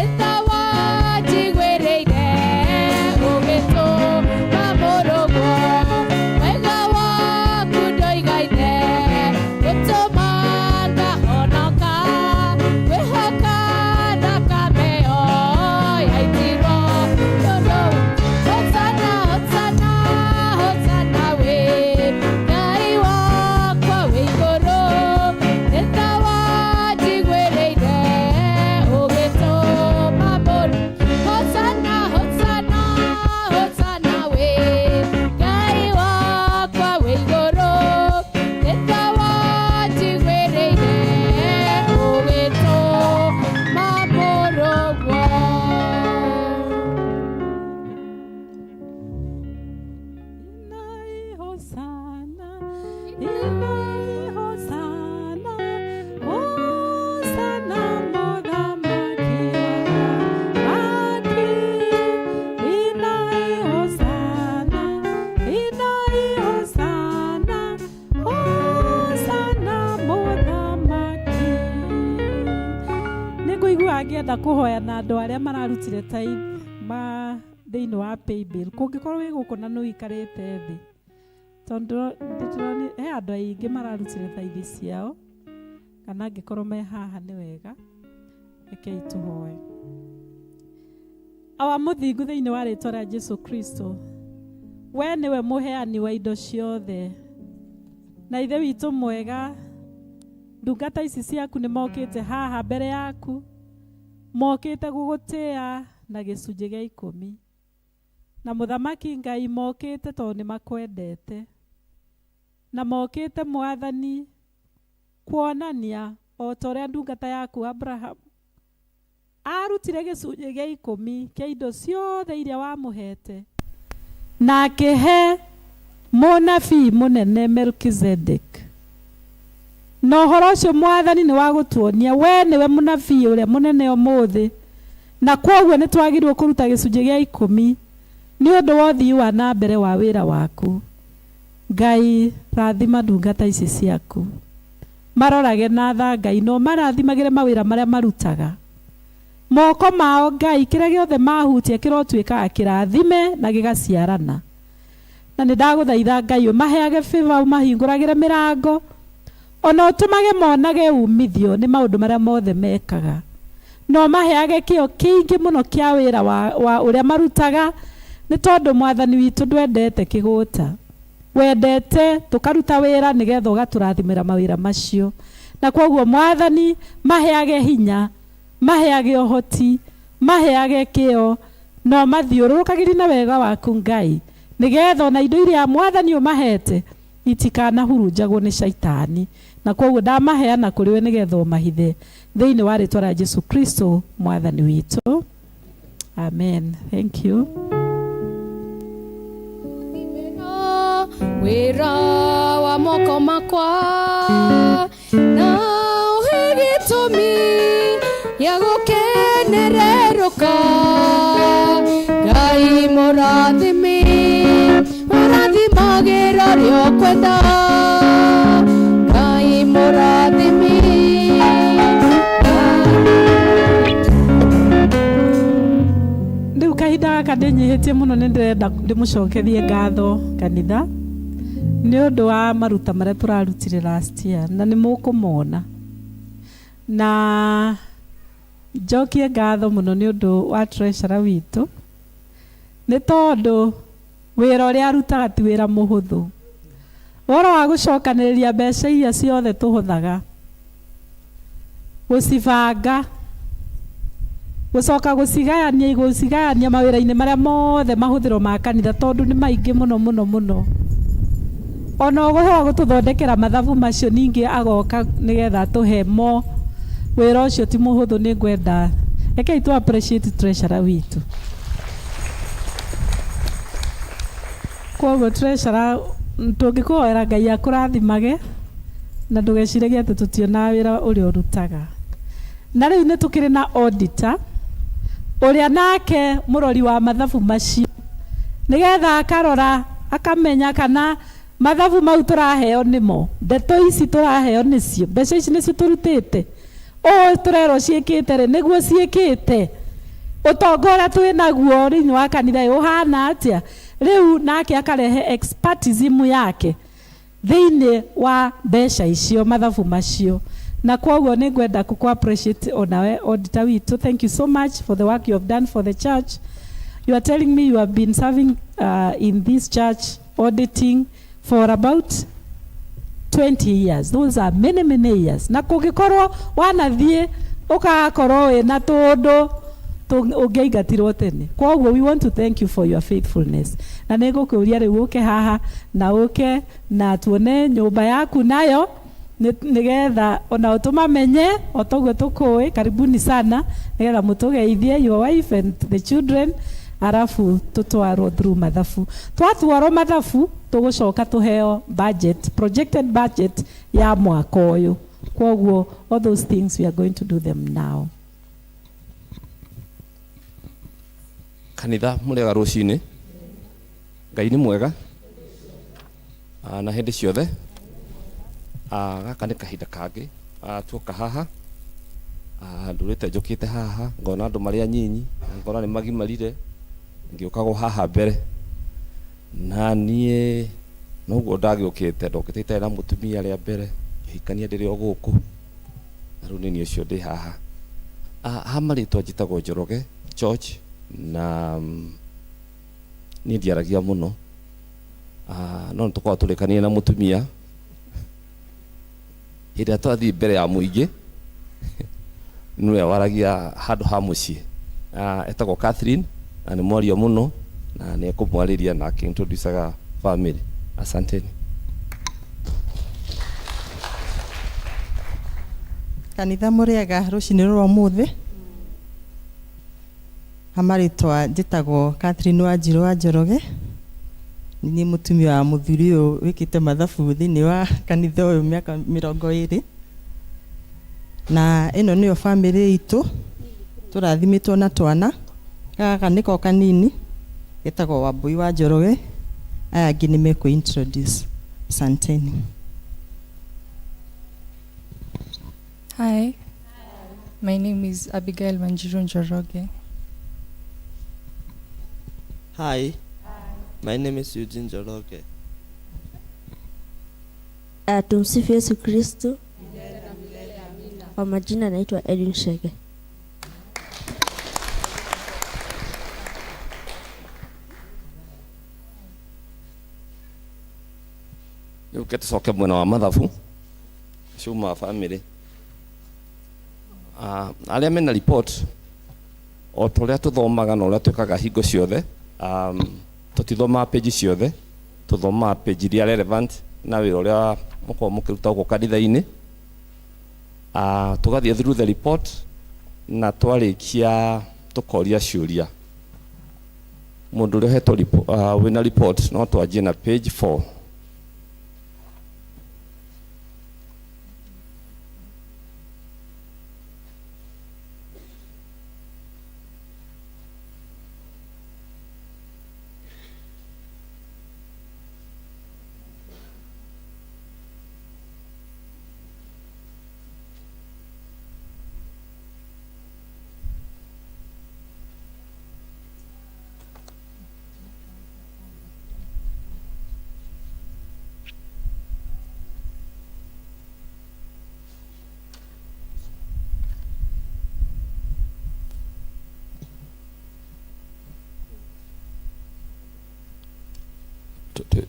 S4: etha wanjiguĩrĩire ũgĩtũma mũrũgwo. Wega waku ndũigaine gũtũma ngahonoka, kwĩhoka thakame yo yaitirwo tondũ. Hosana, hosana, hosana we Ngai wakwa wa igũrũ, etha wanjiguĩrĩire ũgĩtũma mũndũ. Hosana, hosana, hosana we Ngai wakwa wa igũrũ, etha wanjiguĩrĩire ũgĩtũma mũrũgwo.
S3: Inai hosana, inai hosana, hosana mũthamaki wa athani. Inai hosana, inai hosana, hosana mũthamaki. Nĩngũigua ngĩenda kũhoya na andũ arĩa mararutire tithe thĩinĩ wa paybill. Kũngĩkorwo wĩ gũkũ na nĩũikarĩte thĩ, tondũ he andũ aingĩ mararutire tithe ciao, kana angĩkorwo me haha nĩ wega, rekei tũhoe. Awa mũthingu thĩinĩ wa rĩtwa rĩa Jesu Kristo, we nĩwe mũheani wa indo ciothe, na ithe witũ mwega, ndungata ici ciaku nĩ mokĩte haha mbere yaku, mokĩte gũgũtĩĩa na gĩcunjĩ gĩa 10, na mũthamaki Ngai mokĩte tondũ nĩ makwendete, na mokĩte Mwathani kuonania o ta ũrĩa ndungata yaku Abraham arutire gĩcunjĩ gĩa 10 kĩa indo ciothe iria wamũhete, na akĩhe mũnabii mũnene Melkizedek. Na ũhoro ũcio Mwathani nĩ wa gũtuonia we nĩwe mũnabii ũrĩa mũnene ũmũthĩ, na kwoguo nĩ twagĩrĩirwo kũruta gĩcunjĩ gĩa 10 nĩ ũndũ wa ũthii wa na mbere wa wĩra waku. Ngai rathima ndungata ici ciaku, marorage na tha Ngai, no marathimagĩre mawĩra marĩa marutaga moko mao Ngai, kĩrĩa gĩothe mahutia kĩrotuĩka kĩrathime na gĩgaciarana. Na nĩ ndagũthaitha Ngai ũmaheage favor, ũmahingũragĩre mĩrango, ona ũtũmage monage umithio nĩ maũndũ marĩa mothe mekaga, no maheage kĩo kĩingĩ mũno kĩa wĩra wa ũrĩa marutaga, nĩ tondũ Mwathani witũ ndwendete kĩgũta, wendete tũkaruta wĩra nĩgetha ũgatũrathimĩra mawĩra macio. Na kwoguo Mwathani maheage hinya, maheage ũhoti, maheage kĩo, no mathiũrũrũkagĩrie na wega waku Ngai, nĩgetha ona indo iria Mwathani ũmahete itikanahurunjagwo nĩ shaitani. Na kwoguo ndamaheana kũrĩ we nĩgetha ũmahithe thĩinĩ wa rĩtwa rĩa Jesu Kristo Mwathani witũ. Amen. Thank you.
S4: Wĩra wa moko makwa na ũhe gĩtũmi gĩa gũkenererũka. Ngai mũrathimi mũrathimagĩra rĩo kwenda. Ngai mũrathimi
S3: rĩu kahinda gaka ndĩnyihĩtie mũno, nĩ ndĩrenda ndĩmũcokerie ngatho kanitha nĩ ũndũ wa maruta marĩa tũrarutire last year, na nĩ mũkũmona, na njokie ngatho mũno nĩ ũndũ wa treasurer witũ, nĩ tondũ wĩra ũrĩa arutaga ti wĩra mũhũthũ. Ũhoro wa gũcokanĩrĩria mbeca iria ciothe tũhũthaga, gũcibanga, gucoka gucigayania mawira-ini maria mothe mahuthiro ma kanitha tondu ni maingi muno ona uguhwa gututhondekera mathabu macio ningi agoka nigetha tuhemo wira ucio ti muhuthu ni ngwenda rekei tu appreciate treasurer witu koguo treasurer tungikuhoera Ngai akurathimage na ndugeciragia ati tutiona wira uria urutaga na riu ni tukiri na auditor uria nake murori wa mathabu macio nigetha akarora akamenya kana mathabu mau turaheo nimo ndeto ici turaheo nicio mbeca ici nicio turutite turerwo ciikite ri niguo ciikite utonga uria twinaguo riini wa kanitha uhana atia riu nake akarehe expertism yake thiini wa mbeca icio mathabu macio na koguo ni ngwenda ku appreciate onawe auditor witu. Thank you so much for the work you have done for the church. You are telling me you have been serving in this church auditing for about 20 years. Those are many years. Na kugikorwo wanathie ugakorwo wina tundu ungiingatirwo tene. Koguo we want to thank you for your faithfulness. Na nigukuria riu uke haha na uke na tuone nyumba yaku nayo nigetha ona utumamenye otoguo tukui. Karibuni sana nigetha mutugeithie your wife and the children arafu tutwarwo through mathabu. Twatwarwo mathabu tugucoka tuheo budget, projected budget ya mwaka uyu. Koguo all those things we are going to do them now.
S1: Kanitha murega rucini Ngai ni mwega na hindi ciothe gaka ni kahinda kangi tuoka haha ndurite njukite haha ngona andu maria nyinyi ngona ni magimarire ngiukagwo haha mbere na nie noguo ndagiukite ndokite na mutumia ria mbere ngihikania ndiri o guku na riu ni ucio ndi haha hamaritwa njitagwo Njoroge George na ni ndiaragia muno no tukwa tulikania na mutumia ira twathi mbere ya muingi niwe waragia handu ha mucii etagwo Catherine na ni mwario muno na ni kumwariria na akintroducaga family. Asanteni.
S9: Kanitha muriega rucini rwa muthi hamaritwa njitagwo Catherine Wanjiru wa Njoroge ni mutumia wa muthuri uyu wikite mathabu thiini wa kanitha uyu miaka 20 na ino niyo family itu turathimitwo na twana gaka niko kanini getagwo Wambui wa Njoroge aya angi ni meku introduce. Asanteni.
S10: Hi, my name is Abigail Wanjiru Njoroge.
S11: Hi, my name is Eugene Njoroge.
S12: Tumsifu Yesu Kristo. Kwa majina naitwa Edwin Shege.
S1: Yuke tucoke mwena wa mathabu cuma family aria mena report o turia tuthomaga na uria twikaga hingo ciothe tutithoma page ciothe tuthoma page iria relevant na wira uria mukorwo mukiruta guku kanitha-ini tugathie through the report na twarikia tukoria ciuria mundu uria hetwo wina report no twanjie na page 4.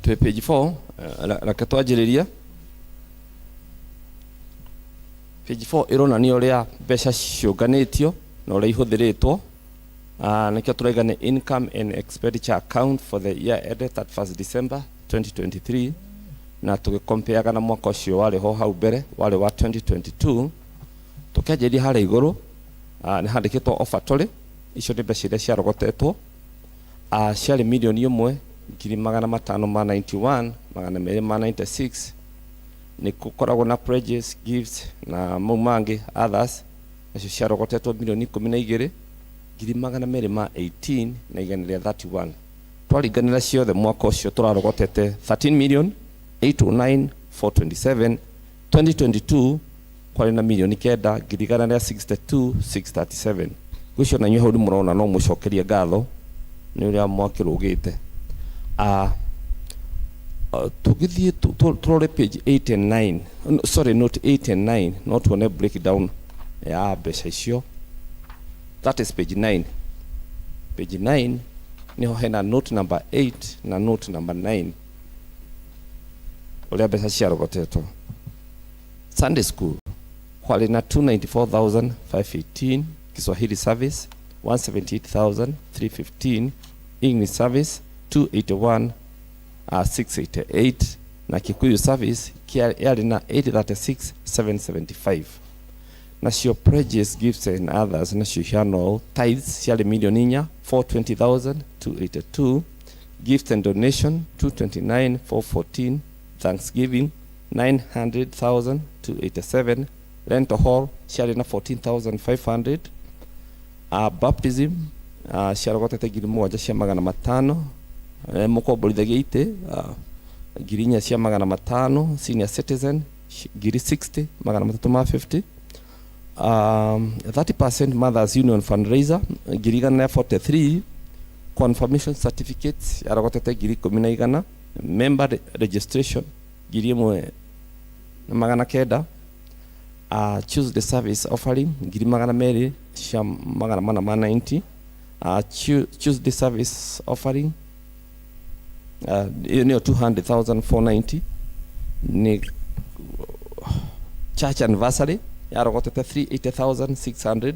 S1: To page 4 la katwajiriria page 4 ironania uria mbeca ciunganitio
S13: na uria ihuthiritwo nikio turaiga ni income and expenditure account for the year ended 31st December 2023 na tugikompeaga na mwaka ucio wari ho hau mbere wari wa 2022 tukianjiria haria iguru ni handikitwo offer icio ni mbeca iria ciarogotetwo ciarĩ milioni 1,591,296 ni kukoragwo na pledges, gifts na maumangi others nacio ciarogotetwo milioni 12,218 na 131 twaringanira ciothe mwaka ucio turarogotete 13,809,427 2022 kwari na milioni 9,62637 gucio na nyuo hau murona no mucokeria ngatho ni uria mwakirugite tugithie turore page 8 and 9 sorry not 8 and 9 not one breakdown ya mbeca icio. That is page 9. Page 9 niho hena note number 8 na note number 9 uria mbeca ciarogotetwo. Sunday school kwari na 294,518, Kiswahili service 178,315, English service 281,688 na Kikuyu service yari na 836,775. Nacio pledges, gifts and others nacio hiano tithes ciari milioni 420,282, gifts and donation 229,414, thanksgiving 900,287, rental hall ciari na 14,500, baptism ciarogotete 1,500, mukomborithagia ite 4,500, senior citizen 60,350, 30% mothers union fundraiser 1,43, confirmation certificates yarogotete 10,100, member registration 1,900, choose the service offering 200,000 cia 490, choose the service offering you know 200,490 ni church anniversary yarogotete 380,600,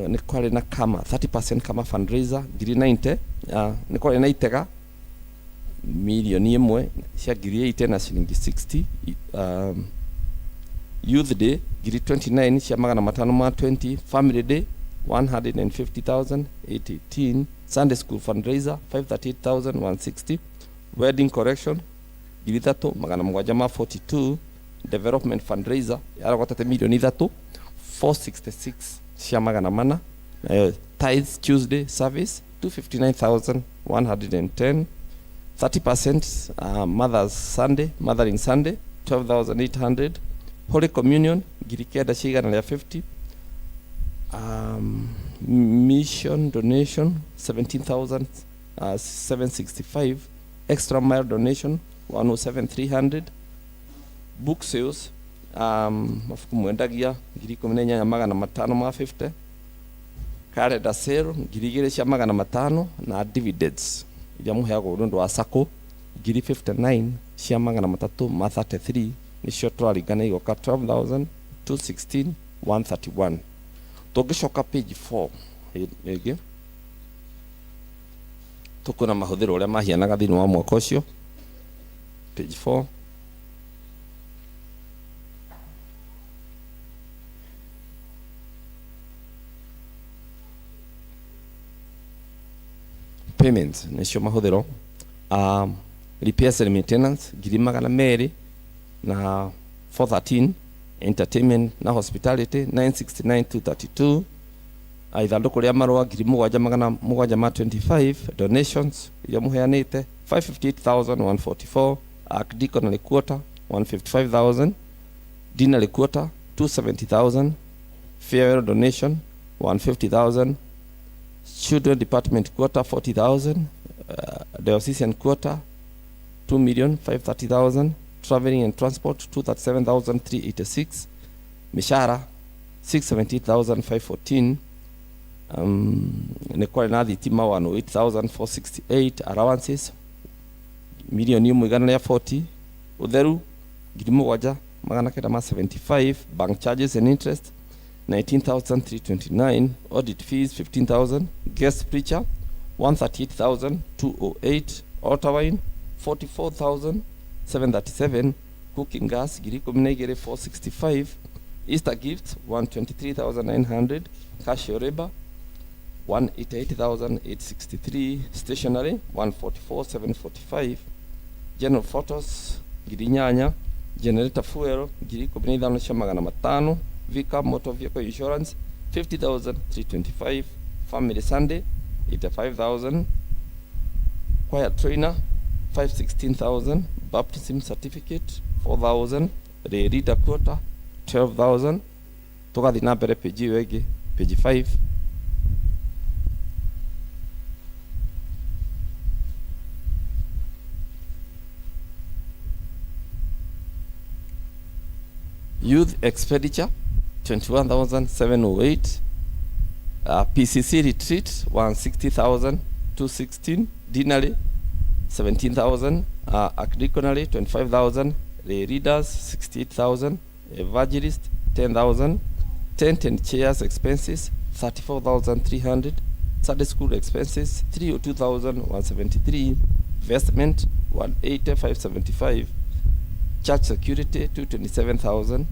S13: ni kwari na kama 30% kama fundraiser 90, ni kwari na itega milioni 1 cia 8 na shilingi 60, youth day 29 cia 520, family day 150,818, Sunday school fundraiser 538,160, wedding correction 3,742, development fundraiser yarogotete milioni 3,466 cia 400, tithes Tuesday service 259,110, 30% mothers Sunday mothering Sunday 12,800, holy communion 9,150, mission donation 17,765, extra mile donation 107,300, book sales mafuku mwendagia 18,550, calendar sale 2,500 na dividends iria muheagwo nundu wa sacco 59,333 nicio twaringana igoka 12,216,131. Tugicoka page 4 igi tukuna mahuthiro uria mahianaga thini wa mwaka ucio. Page 4 payments nicio mahuthiro. Repairs and maintenance 200,000 na 413, entertainment na hospitality 969,232, ithanduku ria marua 7,725, donations iria muheanite 558,144, archdeaconry quota 155,000, deanery quota 270,000, farewell donation 150,000, children department quota 40,000, diocesan quota 2,530,000, traveling and transport 237,386, mishara 678,514, ni kwari na thitima 108,468, allowances milioni 140, utheru 7,000 magana kenda ma 75, bank charges and interest 19,329, audit fees 15,000, guest preacher 138,208, altar wine 44,737, cooking gas giriko minegere 465, Easter gifts 123,900, cash labor 188,863, stationery 144,745, general photos girinyanya, generator fuel giriko minidhano shamagana matano, Vika motor vehicle insurance 50,325, family Sunday 85,000, choir trainer 516,000, baptism certificate 4,000, reader quota 12,000. Tukathi na mbere page wege page 5. Youth expenditure 21,708, PCC retreat 160,216, dinary 17,000, acadiconary 25,000, lay readers 68,000, evangelist 10,000, tent and chairs expenses 34,300, Sunday school expenses 302,173, vestment 180,575, church security 227,000,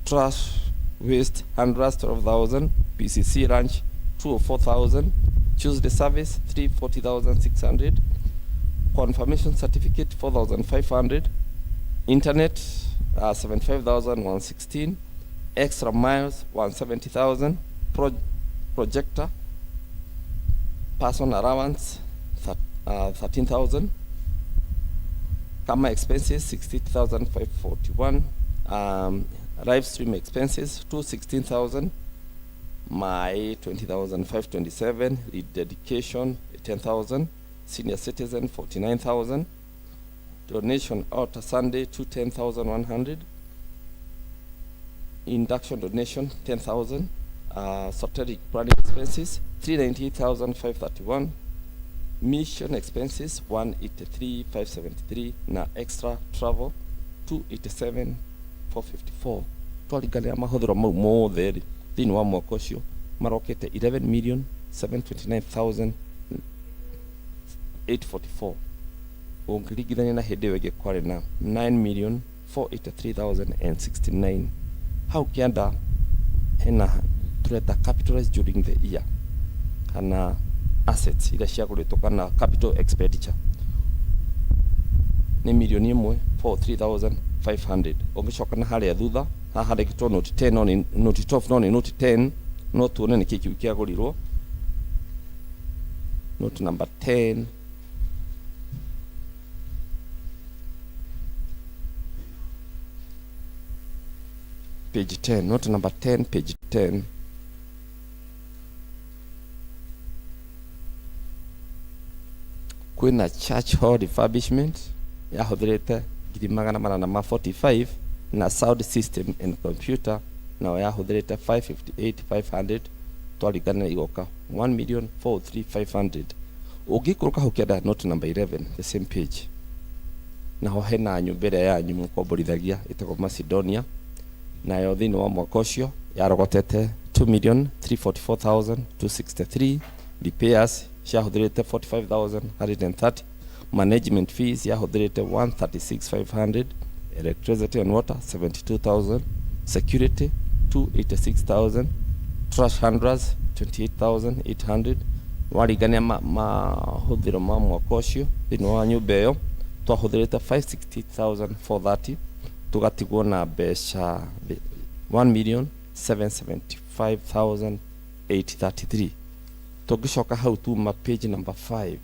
S13: trash waste 112,000, PCC ranch 204,000, Tuesday service 340,600, confirmation certificate 4,500, internet 75,116, extra miles 170,000, projector, person allowance 13,000, camera expenses 60,541, live stream expenses 216,000, my 20,527, lead dedication 10,000, senior citizen 49,000, donation altar Sunday 10,100, induction donation 10,000, strategic planning expenses 398,531, mission expenses 183,573, na extra travel 287,454. Twaringania mahuthiro mau mothe ri thiini wa mwaka ucio marokete 11,729,844. Ungiringithania na hindi wege kwari na 9,483,069. Hau kianda hena tureta capitalized during the year kana assets ila ciaguritwo kana capital expenditure ni milioni 143,500. Ungicoka na haria thutha haha ndikitwo note 10 no ni note 12 no ni note 10 no tuone ni kiki kiagurirwo. Note number 10, page 10, note number 10, page 10. Kwina church hall refurbishment yahuthirite 845 na sound system and computer na yahuthirite 558,500 twaringana igoka 1,403,500. Ugikuruka hukienda note number 11, the same page. Naho hena nyumbere yanyu mukomborithagia itagwo Macedonia nayo thini wa mwaka ucio yarogotete 2,344,263, repairs ciahuthirite 45,130, management fees yahuthirite 136,500, electricity and water 72,000, security 286,000, trash handlers 28,800. Warigania mahuthiro ma mwaka ucio thini wa nyumba iyo twahuthirite 560,430, tugatigwo na mbeca 1,775,833. Tugicoka hau tuma page number 5.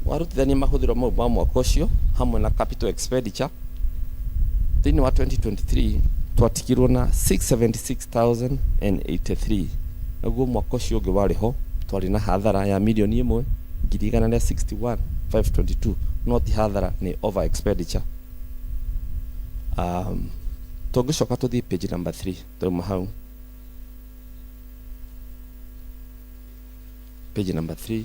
S13: Warutithania mahuthiro mau ma mwaka ucio hamwe na capital expenditure thini wa 2023 twatikirwo na 676,083. Naguo mwaka ucio ungi wariho twari na hathara ya milioni 1,161,522. No ti hathara, ni over expenditure. Tũngĩcoka tũthiĩ page number 3 tũruma hau. Page number 3.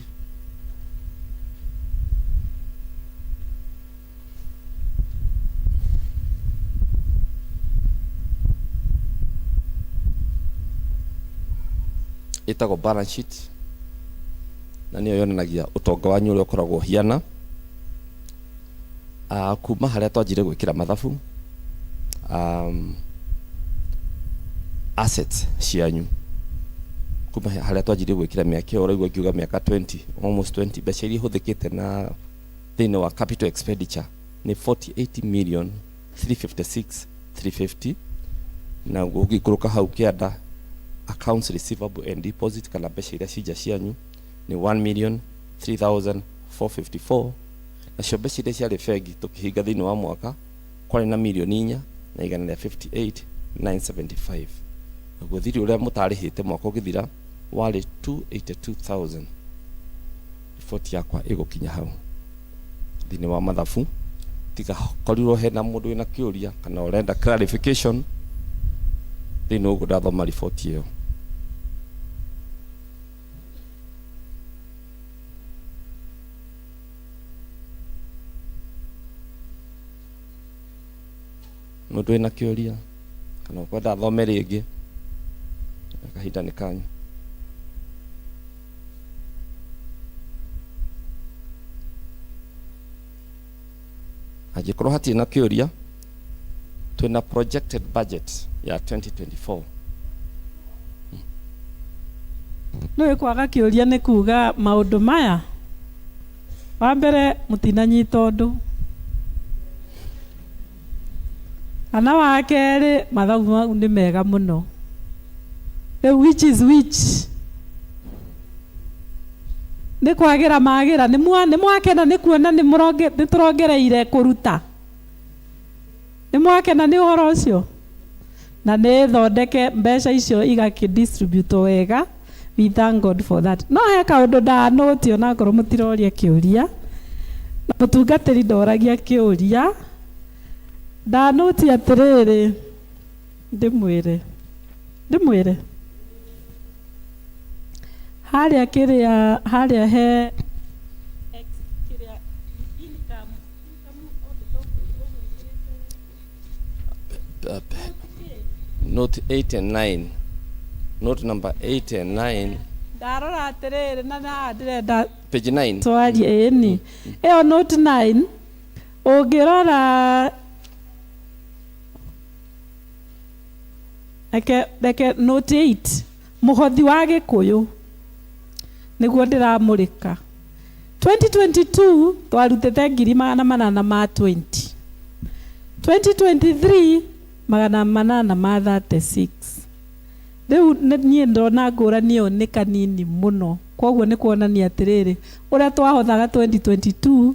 S13: Ĩtagwo balance sheet, na nĩyo yonanagia ũtonga wanyu ũrĩa ũkoragwo hiana kuma harĩa twanjire gwĩkĩra mathabu assets cianyu kuma harĩa twanjire gwĩkĩra mĩaka ĩyo ũraigua ngiuga mĩaka 20 almost 20 mbeca iria ihũthĩkĩte na thĩinĩ wa capital expenditure nĩ 48,356,350 na ũngĩikũrũka hau kĩanda accounts receivable and deposit kana mbeca iria cinja cianyu ni 1,03,454 nacio mbeca iria ciarĩ bengi tũkĩhinga thĩinĩ wa mwaka kwarĩ na mirioni 4,58,975 naguo thirĩ ũrĩa mũtarĩhĩte mwaka ũgĩthira warĩ 282,000. Riboti yakwa ĩgũkinya hau thĩinĩ wa mathabu, tiga korirwo hena mũndũ wĩna kĩũria kana ũrenda clarification thĩinĩ ũguo ndathoma riboti ĩyo. Mũndũ wĩna kĩũria kana ũkwenda thome rĩngĩ, kahinda nĩ kanyu. Angĩkorwo hatirĩ na kĩũria, twĩna projected budget ya 2024.
S3: Nĩ kwaga kĩũria nĩ kuga maũndũ maya. Wa mbere mũtinanyita ũndũ. Ana wa kerĩ mathabu mau nĩ mega mũno. The which is which. Nĩ kwagĩra magĩra nĩ mwakena nĩ kuona nĩ tũrongereire kũruta. Nĩ mwakena nĩ ũhoro ũcio. Na nĩ thondeke mbeca icio igakĩdistribute wega. We thank God for that. No he kaũndũ ndanũti ona korwo mũtiroria kĩũria. Na mũtungatĩri ndoragia kĩũria. Ndanũti atĩrĩrĩ ndĩmwĩre harĩa kĩrĩa harĩa he
S13: note 8 and 9, note number 8 and 9.
S3: Ndarora atĩrĩrĩ na ndĩrenda
S13: page 9
S3: twarie ĩni ĩyo note 9 ũngĩrora Eke note 8 mũhothi wa Gĩkũyũ nĩguo ndĩramũrĩka. 2022 twarutĩte 820. 2023 836. Rĩu niĩ ndona ngũrani ĩyo nĩ kanini mũno, koguo nĩ kuonania atĩrĩrĩ ũrĩa twahothaga 2022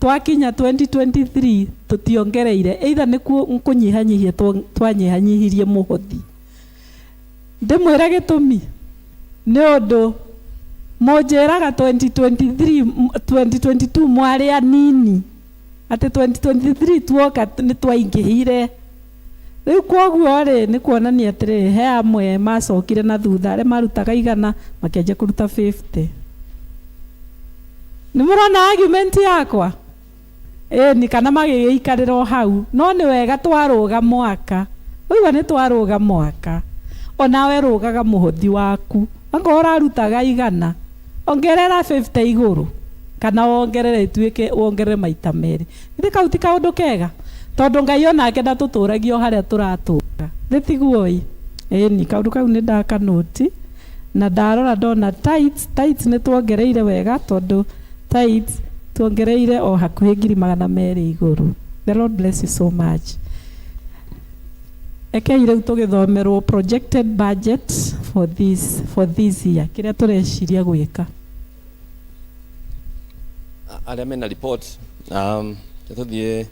S3: twakinya 2023 tutiongereire either nĩ kũnyihanyihia twanyihanyihirie mũhothi. Ndĩmwĩre gĩtũmi nĩ ũndũ mũnjĩraga 2022 mwarĩ anini atĩ 2023 tuoka nĩ twaingĩhire. Rĩu koguo rĩ nĩ kuonania atĩrĩrĩ he amwe macokire na thutha arĩa marutaga 100 makĩanjia kũruta 50. Nĩ mũrona argument yakwa? Ni kana magĩikarĩra hau no nĩ wega twarũga mwaka. Ũigua nĩ twarũga mwaka. Onawe rũgaga mũhothi waku. Anga ũrarutaga 100 ongerera 50 igũrũ kana wongerere ituĩke wongerere maita merĩ. Nĩ kauti kaũndũ kega tondũ Ngai onake ndatũtũragio harĩa tũratũra. Nĩtiguo ni kaũndũ kau nĩ ndakanũti na ndarora ndona tithes nĩ tuongereire wega tondũ tithes tuongereire o hakuhĩ 200 igũrũ. The Lord bless you so much. Ekei rĩu tũgĩthomerwo projected budget for this year kĩrĩa tũreciria gwĩka.
S13: Arĩa mena report tũthiĩ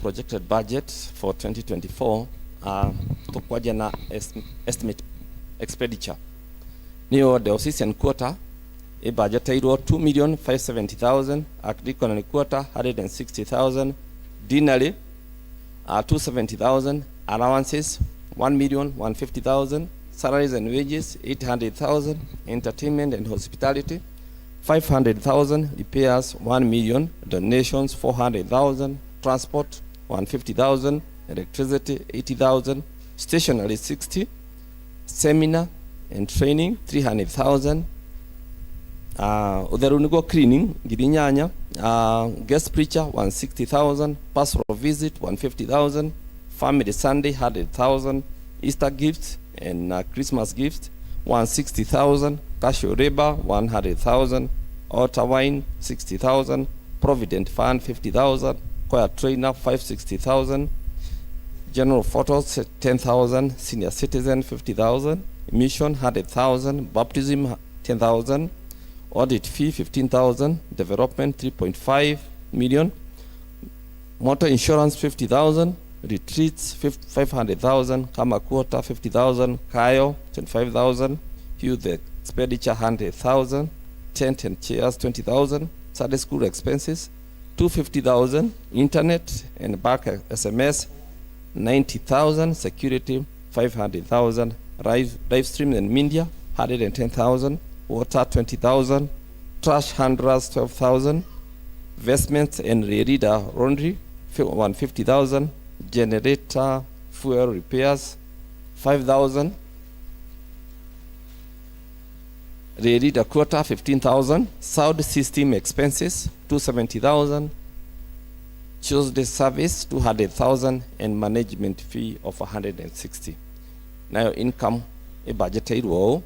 S13: projected budget for 2024 tũkwanjia na estimate expenditure. Nĩyo diocesan quarter budgeteirwo 2,570,000, archdiaconal quarter 160,000, deanery 270,000. Allowances 1,150,000. Salaries and wages 800,000. Entertainment and hospitality 500,000. Repairs 1 million. Donations 400,000. Transport 150,000. Electricity 80,000. Stationery 60. Seminar and training 300,000. Utheru niguo cleaning ngirinyanya. Guest preacher 160,000. Pastoral visit 150,000. Family Sunday 100,000. Easter gifts and Christmas gifts 160,000. Casual labor 100,000. Altar wine 60,000. Provident fund 50,000. Choir trainer 560,000. General photos 10,000. Senior citizen 50,000. Mission 100,000. Baptism 10,000. Audit fee 15,000. Development 3.5 million. Motor insurance 50,000. Retreats 500,000. Kama quota 50,000. Kayo 25,000. Youth expenditure 100,000. Tent and chairs 20,000. Sunday school expenses 250,000. Internet and back SMS 90,000. Security 500,000. Live stream and media 110,000. Water 20,000. Trash handlers 12,000. Vestments and reader laundry 150,000. Generator fuel repairs 5,000. Reader quota 15,000. Sound system expenses 270,000. Tuesday service 200,000 and management fee of 160. Now income a budgeted wall.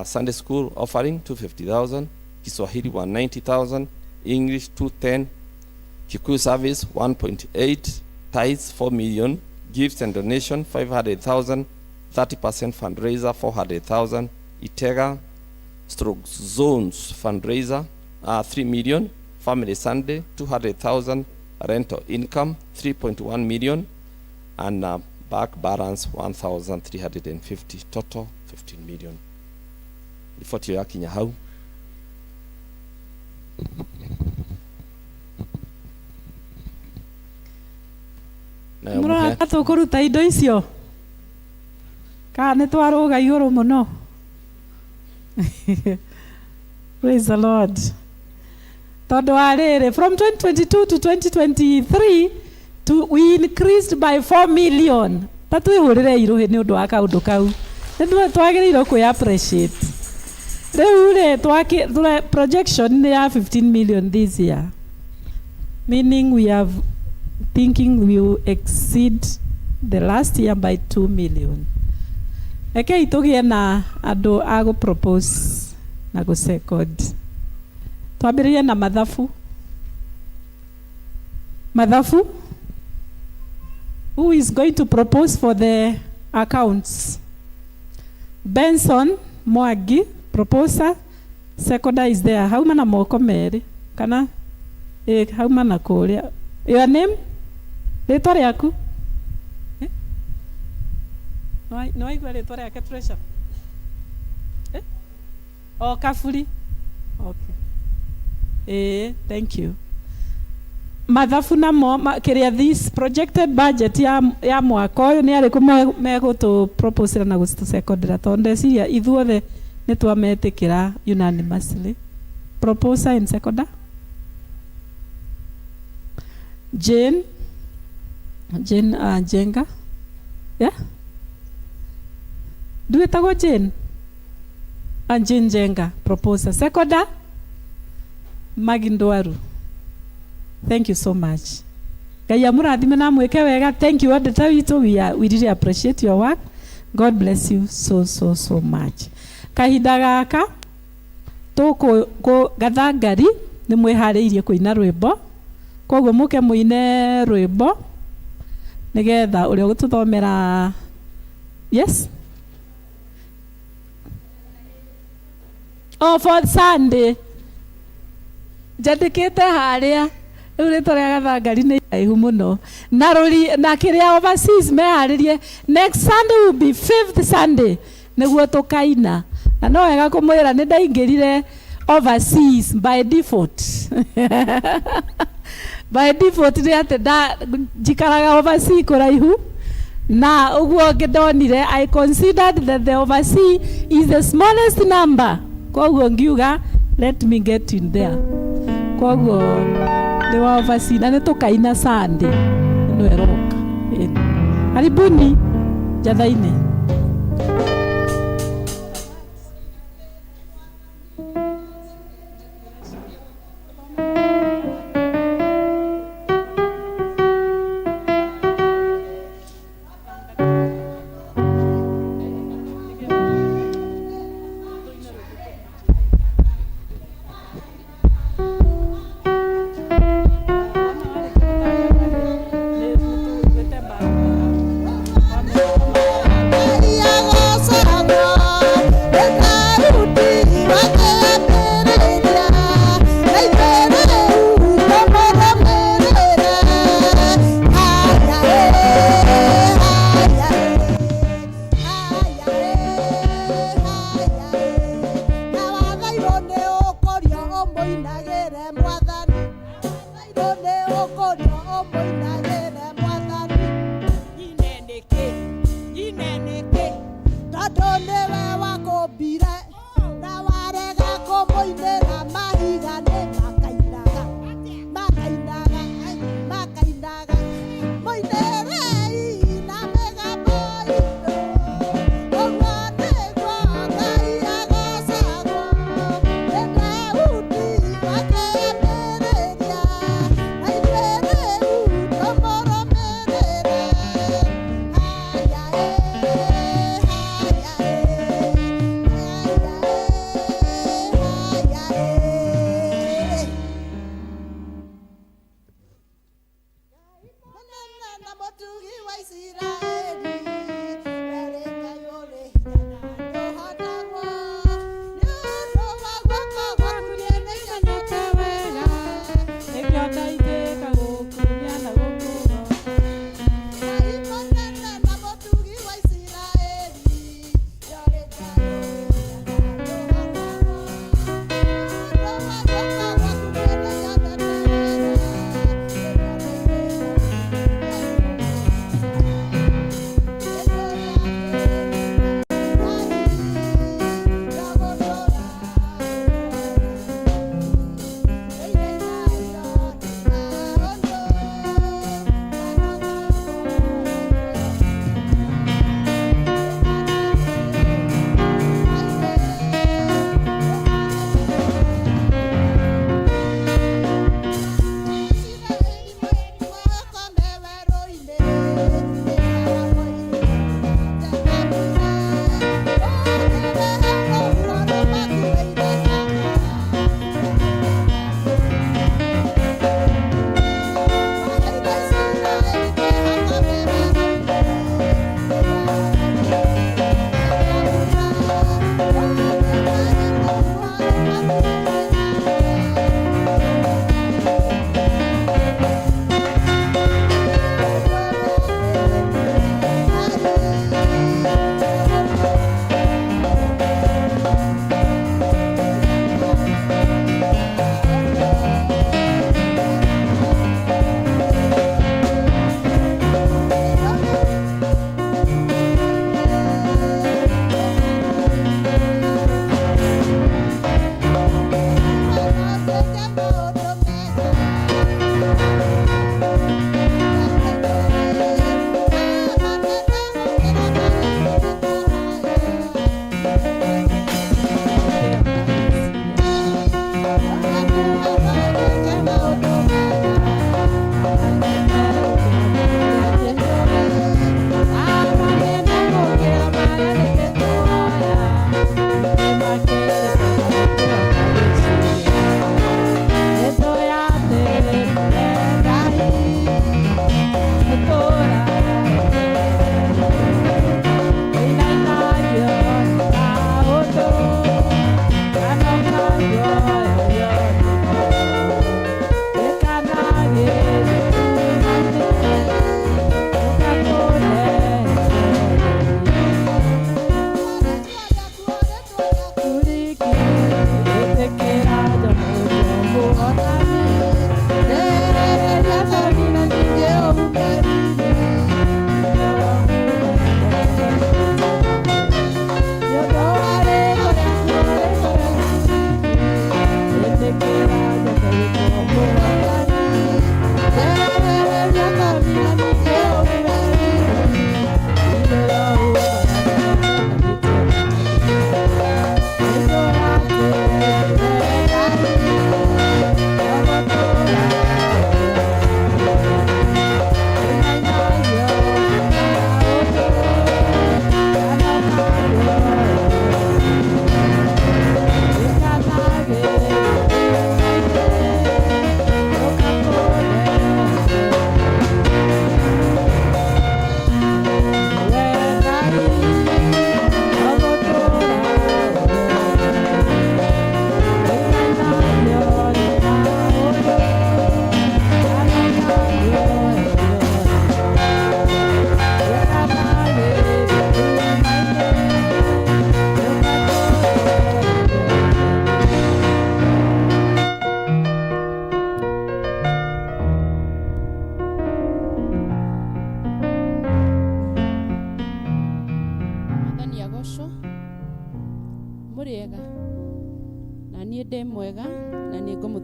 S13: Sunday school offering 250,000. Kiswahili 190,000. English 210. Kikuyu service 1.8. Tithes 4 million. Gifts and donation 500,000. 30% fundraiser 400,000. Itega stroke zones fundraiser 3 million. Family Sunday 200,000. Rental income 3.1 million. And back balance 1,350. Total 15 million. Ifoti ya kinya hau.
S3: Muraka tukuruta indo icio ka nĩ twaruga igũrũ mũno. Praise the Lord. Tondũ wa rĩrĩ, from 2022 to 2023 we increased by 4 million. Tatwĩhũrĩre irũhĩ nĩ ũndũ wa kaũndũ kau. Nĩ twagĩrĩirwo kwĩ appreciate. Rĩu rĩ projection nĩ ya 15 million this year. Meaning we have thinking we will exceed the last year by 2 million. Eke itũgĩe na andũ a gũ propose na gũ second. Twambĩrĩrie na mathabu. Mathabu? Who is going to propose for the accounts? Benson Mwagi, proposer. Seconder is there. Hauma na moko merĩ. Kana? Hauma na kũrĩa. Your name? Rĩtwa rĩaku? No aigua rĩtwa rĩake treasure? Oh, Kafuri? Okay. Thank you. Mathabu namo kĩrĩa this projected budget ya mwaka ũyũ nĩ arĩkũ megũtũ propose na gũtũ secondary tondũ ndeciria ithuothe nĩ twametĩkĩra unanimously. Proposer in secondary? Jane Jenga? Yeah? Duetago Jane? Jane Jenga, proposer. Secondary? Magindwaru. Thank you so much. Kaya murathime na mweke wega. Thank you all the time. We really appreciate your work. God bless you so much. Kahinda gaka gatha ngari nĩ mwĩharĩirie kũina rwĩmbo. Koguo mũke mũine rwĩmbo nĩgetha ũrĩa ũgũtũthomera. Yes? Oh, for Sunday. Njandĩkĩte harĩa. Rĩu rĩtwa rĩa gatha ngari nĩ iraihu mũno. Na kĩrĩa overseas meharĩrie. Next Sunday will be 5th Sunday. Nĩguo tũkaina. Na no wega kũmwĩra nĩ ndaingĩrire overseas by default. by default nĩ atĩ njikaraga overseas kũraihu na ũguo ngĩndonire I considered that the overseas is the smallest number, koguo ngiuga let me get in there, koguo nĩ wa overseas na nĩ tũkaina Sunday ĩno ĩroka. Karibuni Njatha-inĩ.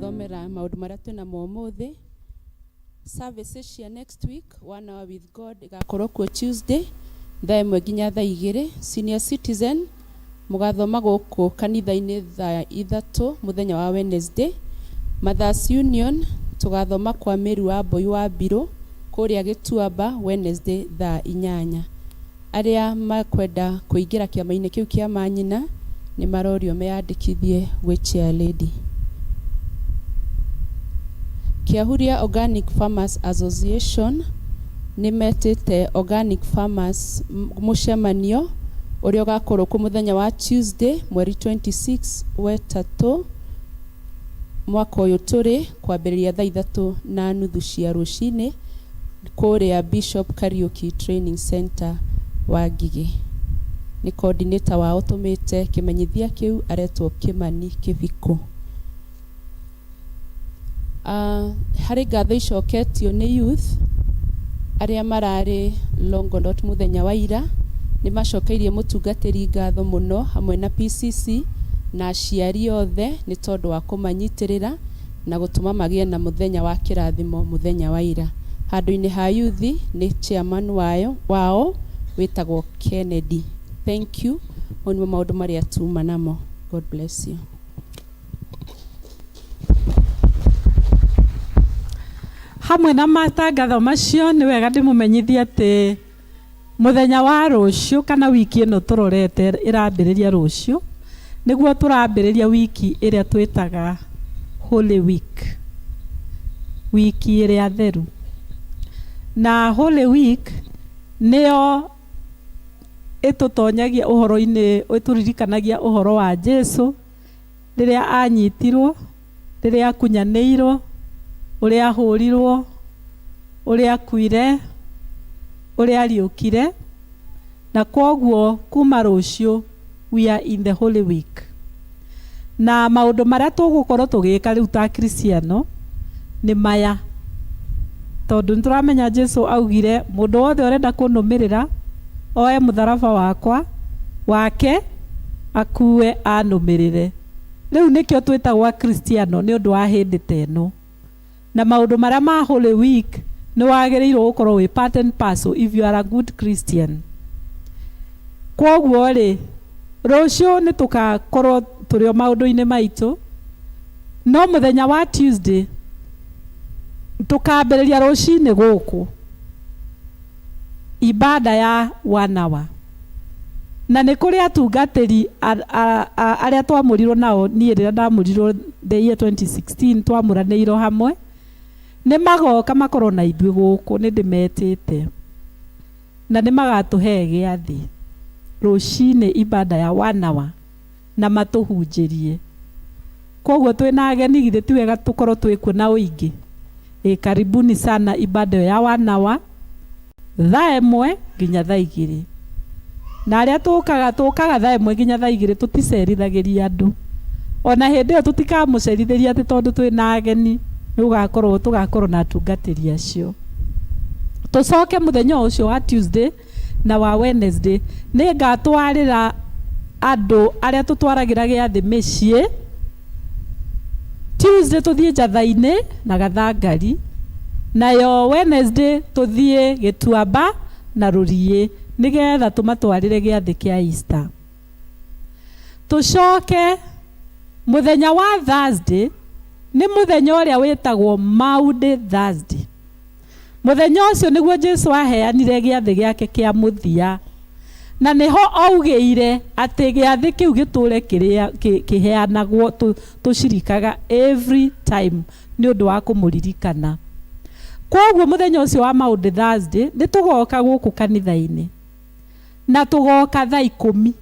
S5: guthomera maundu maria twina mo muthi. Services cia next week, 1 hour with God igakorwo kuo Tuesday thaa 1 nginya thaa 2. Senior citizen mugathoma guku kanitha-ini thaa 3 muthenya wa Wednesday. Mothers Union tugathoma kwa Meru wa Mbui wa Mbiro kuria Gituamba Wednesday thaa 8. Aria makwenda kuingira kiama-ini kiu kia manyina ni marorio meyandikithie gwi chair lady. Kiahuria Organic Farmers Association ni metete Organic Farmers mucemanio uria ugakorwo ku muthenya wa Tuesday mweri 26 wetatu mwaka uyu turi kwambiriria thaa 3:30 cia rucini kuria Bishop Karaoke Training Center wa Ngigi. Ni coordinator wao tumite kimenyithia kiu aretwo Kimani Kiviko. Hari ngatho icoketio ni youth aria marari Longonot muthenya wa ira ni macokeirie mutungatiri ngatho muno hamwe na PCC na aciari othe ni tondu wa kumanyitirira na gutuma magie na muthenya wa kirathimo muthenya wa ira. Handu-ini ha youth ni chairman wao witagwo Kennedy. Thank you. Oni maundu maria tuma namo. God bless you.
S3: Hamwe na matangatho macio ni wega ndimumenyithie ati muthenya wa rucio kana wiki ino turorete irambiriria rucio niguo turambiriria wiki iria twitaga Holy Week, wiki iria theru. Na Holy Week nio itutonyagia uhoro-ini, ituririkanagia uhoro wa Jesu riria anyitirwo, riria akunyanĩirwo, uria ahurirwo, uria akuire, uria ariukire, na koguo kuma rucio we are in the Holy Week. Na maundu maria tugukorwo tugika riu ta Kristiano ni maya, tondu nituramenya Jesu augire mundu wothe urenda kunumirira oe mutharaba wakwa wake akue anumirire. Riu nikio twitagwa Kristiano ni undu wa hindi teno. Na maundu maria ma Holy Week ni wagiriirwo gukorwo wi part and parcel if you are a good Christian. Koguo ri rucio ni tugakorwo turio maundu-ini maitu, no muthenya wa Tuesday tukambiriria rucini guku ibada ya 1 hour. Na ni kuri atungatiri aria twamurirwo nao nie rira ndamurirwo the year 2016 twamuraniirwo hamwe ni magoka makorwo na ithui guku ni ndimetete na ni magatuhe giathi rucini ibada ya 1 hour na matuhunjirie. Koguo twina ageni githe ti wega tukorwo twikuo na uingi. Karibuni sana ibada ya 1 hour thaa 1 nginya thaa 2. Na aria tukaga thaa 1 nginya thaa 2 tuticerithagiria andu. Ona hindi iyo tutikamucerithiria ati tondu twina ageni tugakorwo na atungatiri acio. Tucoke muthenya ucio wa Tuesday na wa Wednesday ni ngatwarira andu aria tutwaragira giathi micii. Tuesday tuthie Njatha-ini na Gathangari, nayo Wednesday tuthie Gituamba na Rurii nigetha tumatwarire giathi kia Easter. Tucoke muthenya wa Thursday ni muthenya uria witagwo Maundy Thursday. Muthenya ucio niguo Jesu aheanire giathi giake kia muthia, na niho augire ati giathi kiu giture kiheanagwo tucirikaga every time ni undu wa kumuririkana. Koguo muthenya ucio wa Maundy Thursday ni tugoka guku kanitha-ini na tugoka thaa 10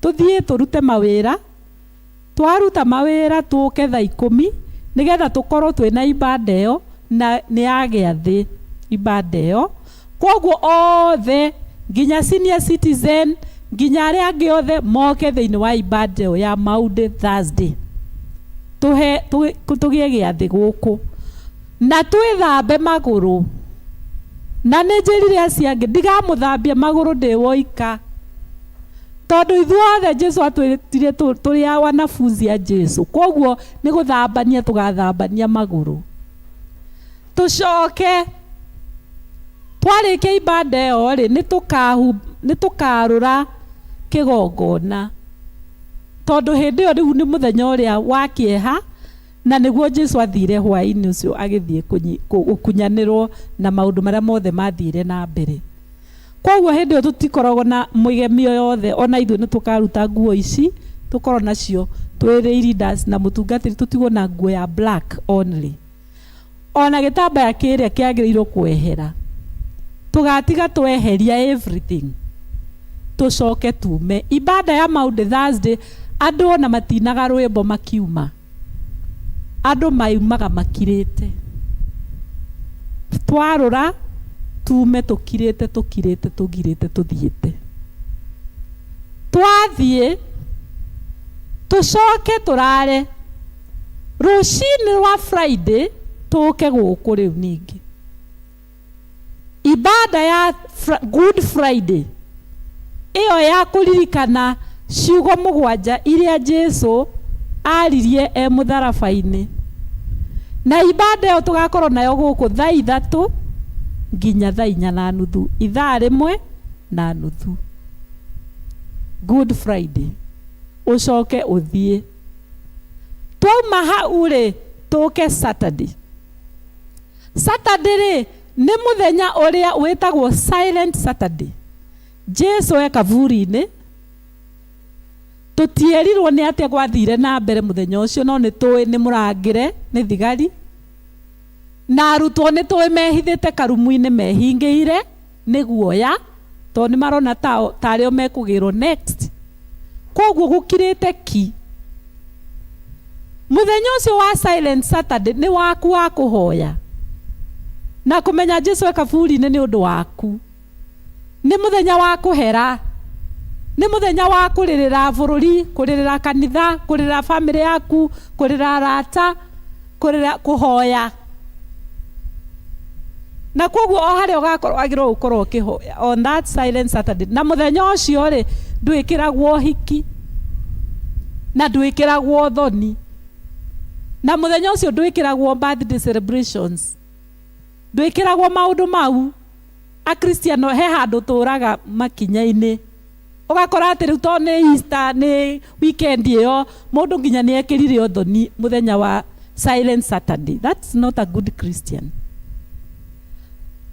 S3: tuthie turute mawira, twaruta mawira tuke thaa 10 nigetha tukorwo twina ibada iyo na ni ya giathi ibada iyo. Koguo othe nginya senior citizen nginya aria angi othe moke thiini wa ibada iyo ya Maundy Thursday tugie giathi guku na twithambe maguru. Na ni njirire aciangi ndigamuthambia maguru ndi woika tondu ithuothe Jesu atwitire turi a wanafunzi a Jesu, koguo ni guthambania tugathambania maguru. Tucoke twarikia ibada iyo ri ni tukarura kigongona, tondu hindi iyo riu ni muthenya uria wa kieha, na niguo Jesu athire hwaini ucio agithie kunyanirwo na maundu maria mothe mathire na mbere. Koguo hindi iyo tutikoragwo na mwigemio yothe, ona ithuĩ ni tukaruta nguo ici tukorwo nacio twiri leaders na mutungatiri, tutigwo na nguo ya black only, ona gitambaya kiria kiagiriirwo kwehera, tugatiga tweheria everything, tucoke tume. Ibada ya Maundy Thursday andu ona matinaga rwimbo makiuma, andu maimaga makirite, twarura tume tukirite tugirite tuthiite, twathie tucoke turare rucini rwa Friday tuke guku riu ningi. Ibada ya Good Friday iyo ya kuririkana ciugo mugwanja iria Jesu aririe e mutharabaini, na ibada iyo tugakorwo nayo guku thaa 3 nginya thaa 4:30, ithaa 1:30. Good Friday ucoke uthie. Twauma hau ri tuke Saturday. Saturday ri ni muthenya uria witagwo Silent Saturday. Jesu e kavuri-ini, tutierirwo ni atia gwathire na mbere muthenya ucio, no ni tui ni murangire ni thigari, na arutwo ni tui mehithite karumu-ini mehingiire ni guoya, to ni marona tario mekugirwo next. Koguo gukirite ki muthenya ucio wa Silent Saturday ni waku wa kuhoya na kumenya Jesu e kavuri-ini ni undu waku. Ni muthenya wa kuhera, ni muthenya wa kuririra bururi, kuririra kanitha, kuririra family yaku, kuririra arata, kuririra kuhoya. Na koguo o haria ugakorwo agirwo gukorwo ukihoya on that Silent Saturday. Na muthenya ucio ri ndwikiragwo hiki na ndwikiragwo thoni, na muthenya ucio ndwikiragwo birthday celebrations, ndwikiragwo maundu mau. A Christian he handu turaga makinya-ini, ugakora ati riu to ni Easter ni weekend iyo mundu nginya ni ekirire othoni muthenya wa Silent Saturday. That's not a good Christian.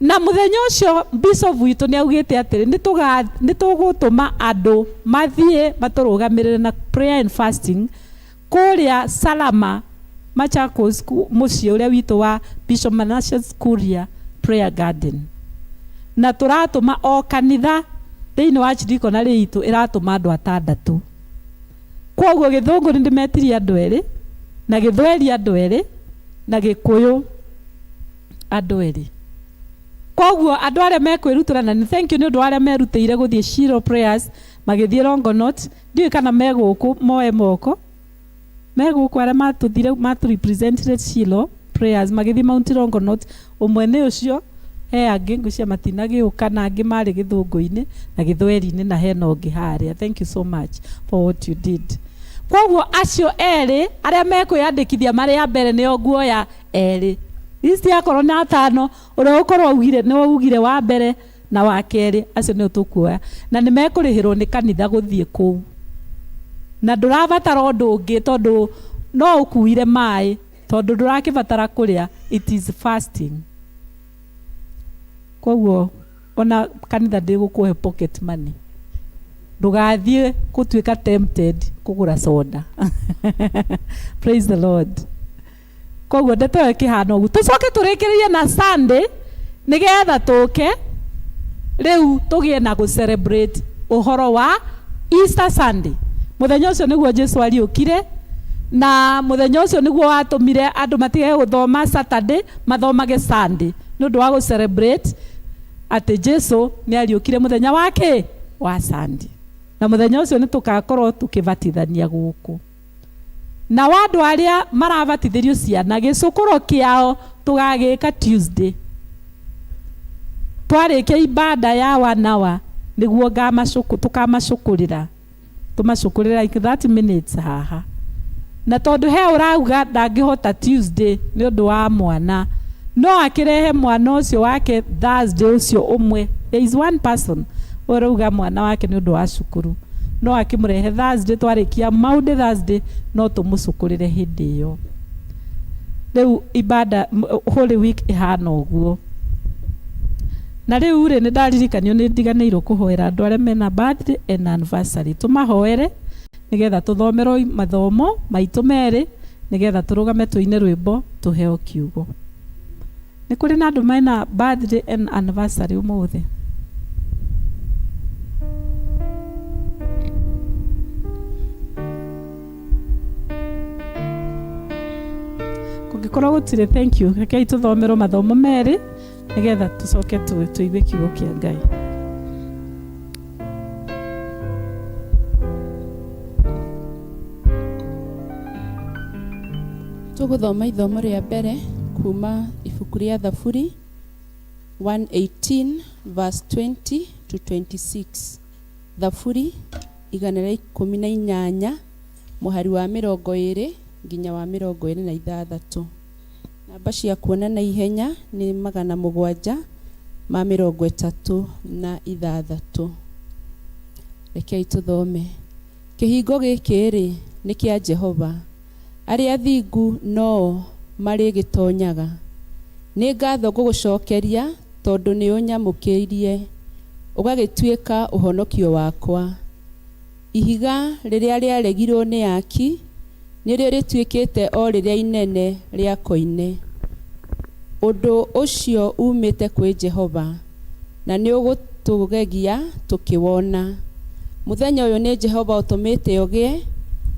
S3: Na muthenya ucio bishop witu ni augite atiri ni tugutuma andu mathie maturugamirire na prayer and fasting kuria Salama Machakos, mucii uria witu wa Bishop Manasseh Kuria Prayer Garden, na turatuma o kanitha thiini wa cirikona riitu iratuma andu 6. Koguo githungu ndi metirie andu 2 na githweri andu 2 na gikuyu andu 2. Koguo andu aria mekwirutura, na thank you ni undu aria merutire guthie Shiro prayers magithie Longonot, ndiu kana meguku moe moko meguku aria matuthire represented Shiro prayers magithie Mount Longonot. Umwe ni ucio angi ngucia matinagiuka na angi mari githungu-ini na githweri-ini na hena ungi haria. Thank you so much for what you did. Koguo acio eri aria mekwiyandikithia mari ya mbere ni oguoya eri list yakorwo na 5 uria ukorwo ugire ni ugire wa mbere na wa keri, acio ni tukuoya na ni mekurihirwo ni kanitha guthie kuu, na ndurabatara undu ungi tondu no ukuire mai, tondu ndurakibatara kuria. It is fasting. Koguo ona kanitha ndigukuhe pocket money, ndugathie kutuika tempted kugura soda. Praise the Lord. Koguo ndeto kihana ugu tucoke turikirie na Sunday nigetha tuke riu tugie na celebrate uhoro wa Easter Sunday. Muthenya ucio niguo Jesu ariukire, na muthenya ucio niguo watumire andu matige guthoma Saturday mathomage Sunday ni undu wa celebrate ati Jesu ni ariukire muthenya wake wa Sunday. Na muthenya ucio ni tukakorwo tukibatithania guku, na wandu aria marabatithirio ciana gicukuro kiao tugagika Tuesday. Twarikia ibada ya 1 hour niguo tukamacukurira tumacukurira like 30 minutes haha na tondu he urauga ndangihota Tuesday ni undu wa mwana no akirehe mwana ucio wake Thursday ucio umwe. There is one person urauga mwana wake ni undu wa cukuru no akimurehe Thursday twarikia maundu Thursday no tumucukurire hindi iyo. Riu ibada Holy Week ihana uguo na riu ri ni ndaririkanio ni ndiganirwo kuhoera andu aria mena birthday and anniversary. Tumahoere nigetha tuthomerwo mathomo maitu meri nigetha turugame tuine rwimbo tuheo kiugo. Ni kuri na andu mena birthday and anniversary umuthi? Kungikorwo gutire, thank you. Rekei tuthomerwo mathomo meri nigetha tucoke tuigue kiugo kia Ngai.
S14: Tuguthoma ithomo ria mbere kuma ibuku ria Thaburi 118 verse 20 to 26. Thaburi 118 muhari wa 20 nginya wa 26. Namba cia kuona na ihenya ni 736. Rekei tuthome. Kihingo gikiri ni kia Jehova, aria thingu no mari gitonyaga. Ni ngatho gugucokeria tondu ni unyamukiirie ugagituika uhonokio wakwa. Ihiga riria riaregirwo ni aki nirio rituikite o riria inene ria koine. Undu ucio umite kwi Jehova na ni ugutugegia tukiwona. Muthenya uyu ni Jehova utumite ugie,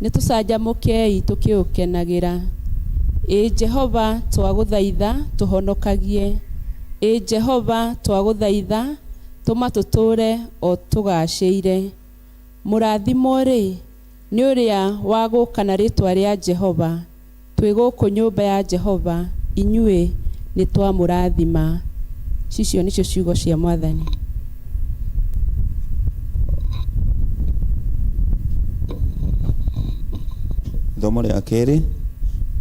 S14: ni tucanjamukei tukiukenagira. Jehova twaguthaitha tuhonokagie. Jehova twaguthaitha tuma tuture o tugaciire. Murathimo ri ni uria wagukana ritwa ria Jehova. Twiguku nyumba ya Jehova inyue ni twamurathima. Cicio nicio ciugo cia Mwathani.
S15: Thomo ria keri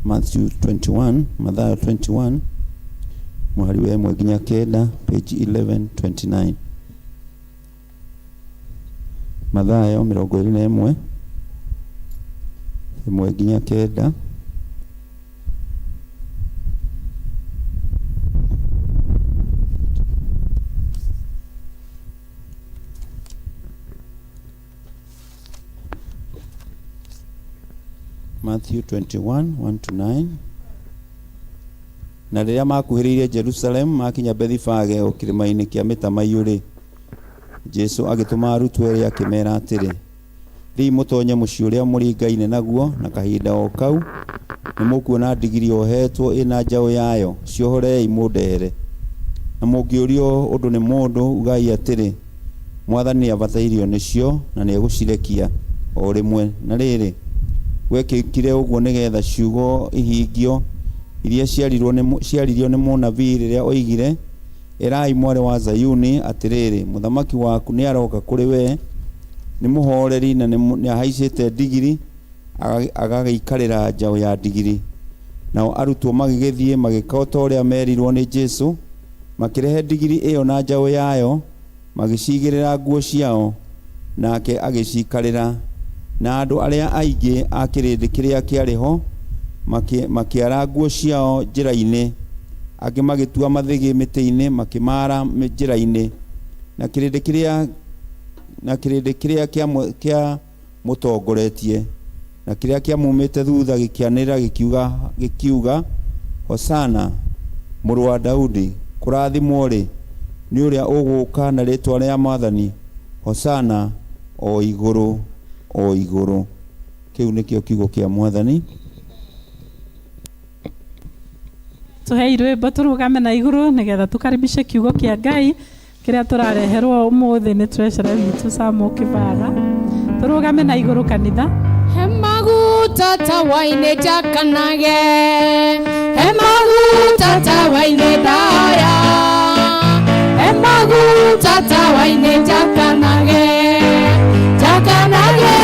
S15: Matthew 21, Mathayo 21 muhari wa 1 nginya 9, page 1129. Mathayo 21 1 nginya 9. Matthew 21, 1 to 9. Na riria makuhiriire Jerusalem makinya Bethifage o kirima-ini kia Mĩtamaiyũ-rĩ, Jesu agituma arutwo erĩ akimera atiri, thiĩ mutonye muciĩ ũrĩa mũringaine naguo, na kahinda o kau nĩ mũkuona ndigiri ohetwo ina njaũ yayo, ciohorei mũndehere. Na mũngĩũrio ũndũ nĩ mũndũ ugai atiri, Mwathani nĩabatairio nĩcio na nĩegũcirekia o rĩmwe. Na rĩrĩ gwekĩkire ũguo nĩgetha ciugo ihingio iria ciaririo nĩ mũnabii rĩrĩa oigire, erai mwarĩ wa Zayuni atĩrĩrĩ, mũthamaki waku nĩ aroka kũrĩ we, nĩ mũhoreri na nĩ ahaicĩte ndigiri agagĩikarĩra njaũ ya ndigiri. Nao arutwo magĩgĩthiĩ magĩka o ta ũrĩa merirwo nĩ Jesu, makĩrehe ndigiri ĩyo na njaũ yayo, magĩcigĩrĩra nguo ciao, nake agĩcikarĩra. Na andũ arĩa aingĩ a kĩrĩndĩ kĩrĩa kĩarĩ ho makĩara nguo ciao njĩra-inĩ, angĩ magĩtua mathĩgĩ mĩtĩ-inĩ makĩmara njĩra-inĩ. Na kĩrĩndĩ kĩrĩa kĩa mũtongoretie na kĩrĩa kĩamumĩte thutha gĩkĩanĩrĩra gĩkiuga, Hosana mũrũ wa Daudi, kũrathimwo-rĩ nĩ ũrĩa ũgũka na rĩtwa rĩa Mwathani, Hosana o igũrũ o igũrũ. Kĩu nĩkĩo kiugo kĩa Mwathani.
S3: Tuhei rwĩmbo turugame na igũrũ nigetha tukaribishe kiugo kĩa Ngai kĩrĩa tũrareherwo ũmũthĩ nĩ treasurer witũ Samuel Kĩvaga. Turugame na igũrũ kanitha.
S4: He maguta ta waine jakanage, he maguta ta waine daya, he maguta ta waine jakanage, jakanage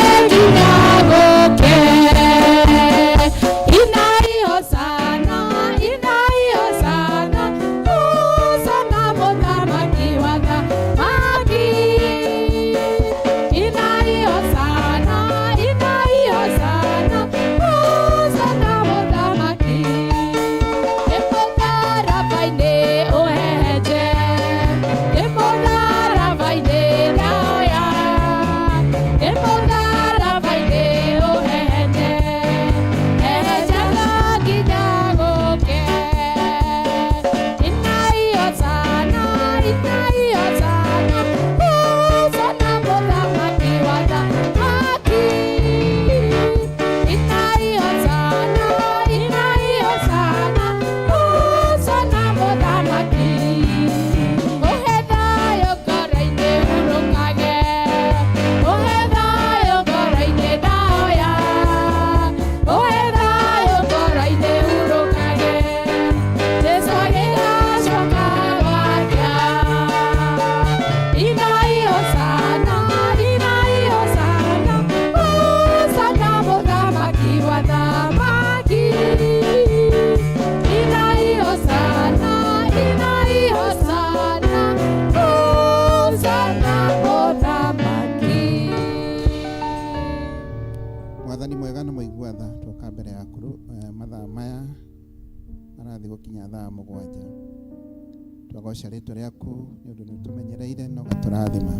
S16: mathaa maya arathi gukinya thaa 7 twagoca rĩtwa rĩaku nĩ ũndũ nĩ ũtũmenyereire na ũgatũrathima.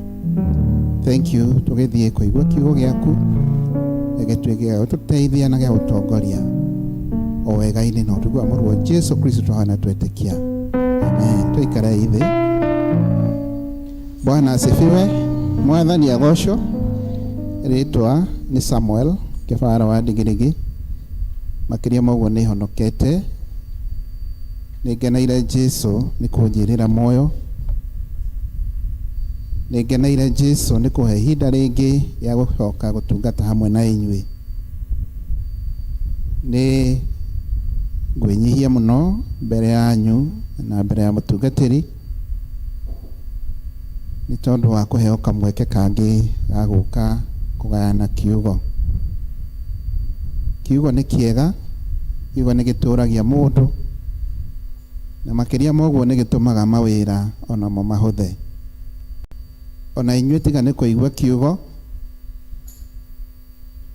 S16: Thank you. Tũgĩthiĩ kũigua kiugo gĩaku gĩtuĩke gĩa gũtũteithia na gĩa gũtongoria o wega-inĩ na ũtugu wa mũrũ wa Jesu Kristo twahana twetĩkia. Amen. Tuikare thĩ. Bwana asifiwe. Mwathani agocwo. Rĩtwa nĩ Samuel kĩbara wa Ndigirigi. Makĩria moguo nĩ honokete. Nĩngeneire Jesu nĩ kũnjĩrĩra muoyo. Nĩngeneire Jesu nĩ kũhe ihinda rĩngĩ ya gũcoka gũtungata hamwe na inyuĩ. Nĩ ngwĩnyihia mũno mbere yanyu na mbere ya mũtungatĩri nĩ tondũ wa kũheo kamweke kangĩ ga gũka kũgayana kiugo. Kiugo nĩ kĩega, kiugo nĩ gĩtũragia mũndũ, na makĩria moguo nĩ gĩtũmaga mawĩra onamo mahũthe. Ona inyuĩ tiga nĩ kũigua kiugo,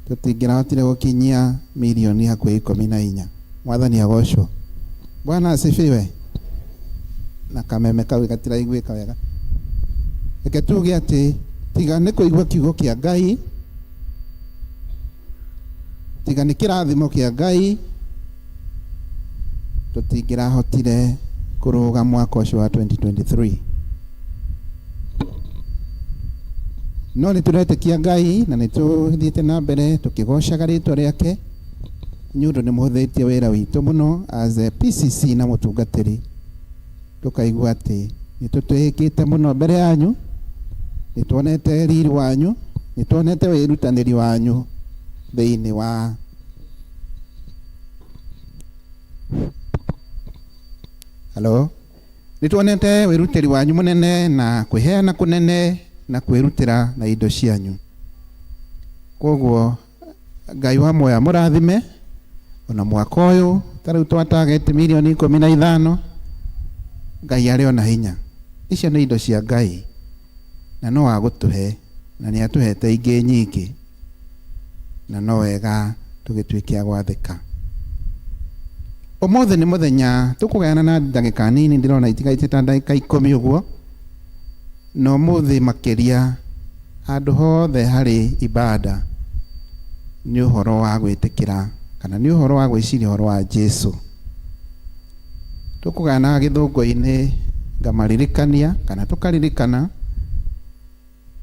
S16: tũtingĩrahotire gũkinyia milioni hakuhĩ 14. Mwathani agocwo. Bwana asifiwe. Na kameme kau gatiraiguĩka wega. Reke tuge atĩ tiga nĩ kũigua kiugo kĩa Ngai, tiga nĩ kĩrathimo kĩa Ngai, tũtingĩrahotire kũrũga mwaka ũcio wa 2023. No nĩ tũretĩkia Ngai na nĩ tũthiĩte na mbere tũkĩgocaga rĩtwa rĩake nĩ ũndũ nĩ mũhũthĩtie wĩra witũ mũno as a PCC na mũtungatĩri. Tũkaigua atĩ nĩ tũtwĩkĩte mũno mbere yanyu, nĩ tuonete riri wanyu, nĩ tuonete wĩrutanĩri wanyu thĩinĩ wa nĩ tuonete wĩrutĩri wanyu mũnene na kwĩheana kũnene na kwĩrutĩra na indo cianyu. Koguo Ngai wa muoyo mũrathime ona mwaka ũyũ tarĩu twatagete milioni 15. Ngai arĩ ona hinya. Icio nĩ indo cia Ngai na no agũtũhe na nĩ atũhete ingĩ nyingĩ na no wega tũgĩtuĩke a gwathĩka. Ũmũthĩ nĩ mũthenya tũkũgayana na ndagĩka nini, ndĩrona itigaite ta ndagĩka 10 ũguo. No mũthĩ makĩria handũ hothe harĩ ibada nĩ ũhoro wa gwĩtĩkĩra kana nĩ ũhoro wa gwĩciria ũhoro wa Jesu. Tũkũgayana gĩthũngũ-inĩ ngamaririkania kana tũkaririkana